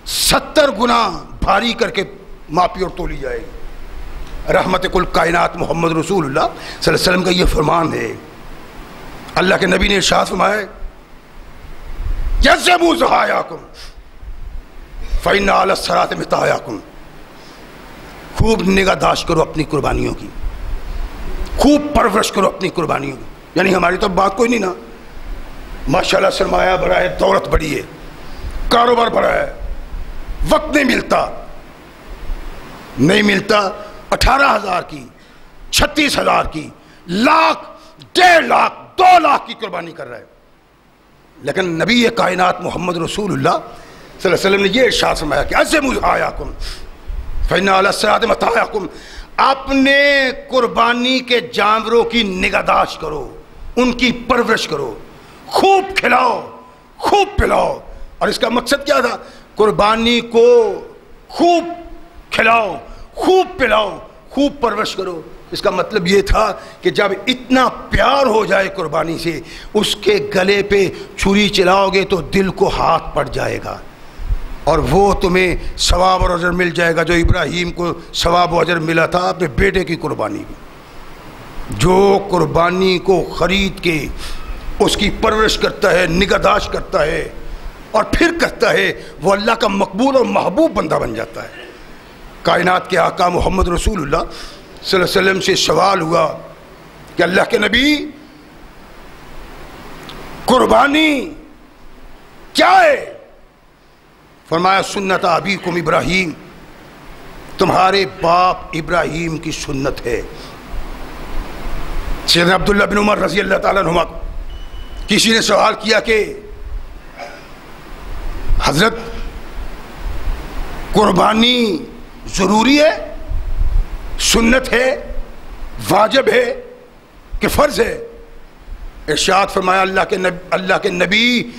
70 گنا بھاری کر کے ماپی اور تولی جائے گی۔ رحمت کل کائنات محمد رسول اللہ صلی اللہ علیہ وسلم کا یہ فرمان ہے۔ اللہ کے نبی نے ارشاد فرمایا، یعظموا ضحایاکم فإن علی الصراط مطایاکم، خوب نگہداشت کرو اپنی قربانیوں کی، خوب پرورش کرو اپنی قربانیوں کی۔ یعنی ہماری تو بات کوئی نہیں نا، ماشاءاللہ سرمایہ بڑا ہے، دولت بڑی ہے، کاروبار بڑا ہے، وقت نہیں ملتا 18,000 کی، 36,000 کی، لاکھ، 1.5 لاکھ، 2 لاکھ کی قربانی کر رہا ہے۔ لیکن نبی کائنات محمد رسول اللہ صلی اللہ علیہ وسلم نے یہ ارشاد فرمایا کہ عظموا ضحایاکم فإن علی الصراط مطایاکم، اپنے قربانی کے جانوروں کی نگہداشت کرو، ان کی پرورش کرو، خوب کھلاؤ، خوب پلاؤ۔ اور اس کا مقصد کیا تھا؟ قربانی کو خوب کھلاؤ، خوب پلاؤ، خوب پرورش کرو۔ اس کا مطلب یہ تھا کہ جب اتنا پیار ہو جائے قربانی سے، اس کے گلے پہ چھری چلاؤ گے تو دل کو ہاتھ پڑ جائے گا، اور وہ تمہیں ثواب اور اجر مل جائے گا جو ابراہیم کو ثواب و اجر ملا تھا اپنے بیٹے کی قربانی میں۔ جو قربانی کو خرید کے اس کی پرورش کرتا ہے، نگہداشت کرتا ہے اور پھر کرتا ہے، وہ اللہ کا مقبول اور محبوب بندہ بن جاتا ہے۔ کائنات کے آقا محمد رسول اللہ صلی اللہ علیہ وسلم سے سوال ہوا کہ اللہ کے نبی، قربانی کیا ہے؟ فرمایا، سنت ابیکم ابراہیم، تمہارے باپ ابراہیم کی سنت ہے۔ سیدنا عبداللہ بن عمر رضی اللہ تعالیٰ عنہما کسی نے سوال کیا کہ حضرت، قربانی ضروری ہے، سنت ہے، واجب ہے کہ فرض ہے؟ ارشاد فرمایا اللہ کے نبی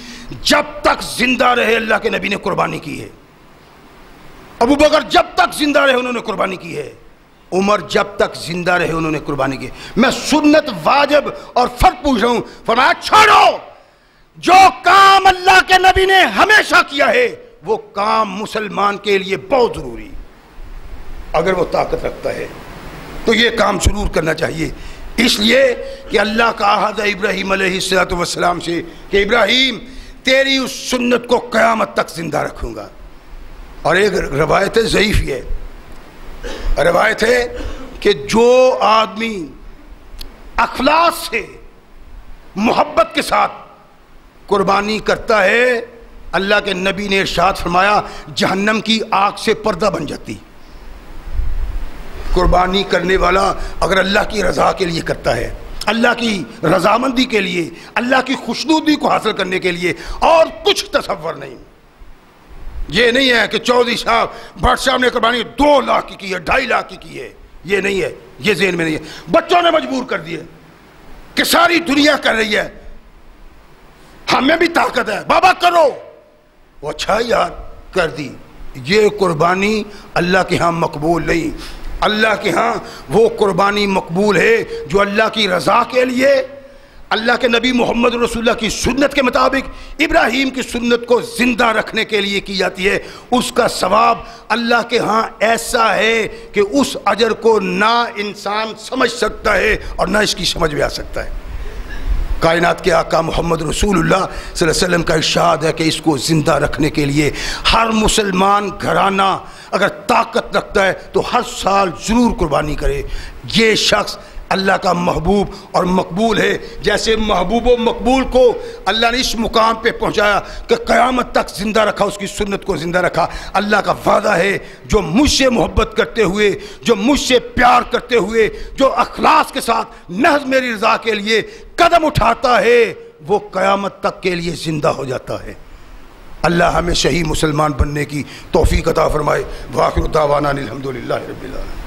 جب تک زندہ رہے اللہ کے نبی نے قربانی کی ہے، ابو بکر جب تک زندہ رہے انہوں نے قربانی کی ہے، عمر جب تک زندہ رہے انہوں نے قربانی کی ہے۔ میں سنت، واجب اور فرض پوچھ رہا ہوں، فرمایا چھوڑو، جو کام اللہ کے نبی نے ہمیشہ کیا ہے وہ کام مسلمان کے لیے بہت ضروری، اگر وہ طاقت رکھتا ہے تو یہ کام ضرور کرنا چاہیے، اس لیے کہ اللہ کا عہد ہے ابراہیم علیہ السلام سے کہ ابراہیم تیری اس سنت کو قیامت تک زندہ رکھوں گا۔ اور ایک روایت ہے، ضعیف ہے، روایت ہے کہ جو آدمی اخلاص سے محبت کے ساتھ قربانی کرتا ہے، اللہ کے نبی نے ارشاد فرمایا جہنم کی آگ سے پردہ بن جاتی۔ قربانی کرنے والا اگر اللہ کی رضا کے لیے کرتا ہے، اللہ کی رضامندی کے لیے، اللہ کی خوشنودی کو حاصل کرنے کے لیے، اور کچھ تصور نہیں۔ یہ نہیں ہے کہ چودھری صاحب بھٹ صاحب نے قربانی 2 لاکھ کی ہے، 2.5 لاکھ کی ہے، یہ نہیں ہے، یہ ذہن میں نہیں ہے۔ بچوں نے مجبور کر دیا کہ ساری دنیا کر رہی ہے، ہمیں بھی طاقت ہے، بابا کرو، وہ اچھا یار کر دی۔ یہ قربانی اللہ کے ہاں مقبول نہیں۔ اللہ کے ہاں وہ قربانی مقبول ہے جو اللہ کی رضا کے لیے، اللہ کے نبی محمد رسول اللہ کی سنت کے مطابق ابراہیم کی سنت کو زندہ رکھنے کے لیے کی جاتی ہے۔ اس کا ثواب اللہ کے ہاں ایسا ہے کہ اس اجر کو نہ انسان سمجھ سکتا ہے اور نہ اس کی سمجھ میں آ سکتا ہے۔ کائنات کے آقا محمد رسول اللہ صلی اللہ علیہ وسلم کا ارشاد ہے کہ اس کو زندہ رکھنے کے لیے ہر مسلمان گھرانہ اگر طاقت رکھتا ہے تو ہر سال ضرور قربانی کرے۔ یہ شخص اللہ کا محبوب اور مقبول ہے، جیسے محبوب و مقبول کو اللہ نے اس مقام پہ پہنچایا کہ قیامت تک زندہ رکھا، اس کی سنت کو زندہ رکھا۔ اللہ کا وعدہ ہے جو مجھ سے محبت کرتے ہوئے، جو مجھ سے پیار کرتے ہوئے، جو اخلاص کے ساتھ محض میری رضا کے لیے قدم اٹھاتا ہے وہ قیامت تک کے لیے زندہ ہو جاتا ہے۔ اللہ ہمیں صحیح مسلمان بننے کی توفیق عطا فرمائے۔ وآخر دعوانا الحمدللہ رب العالمین۔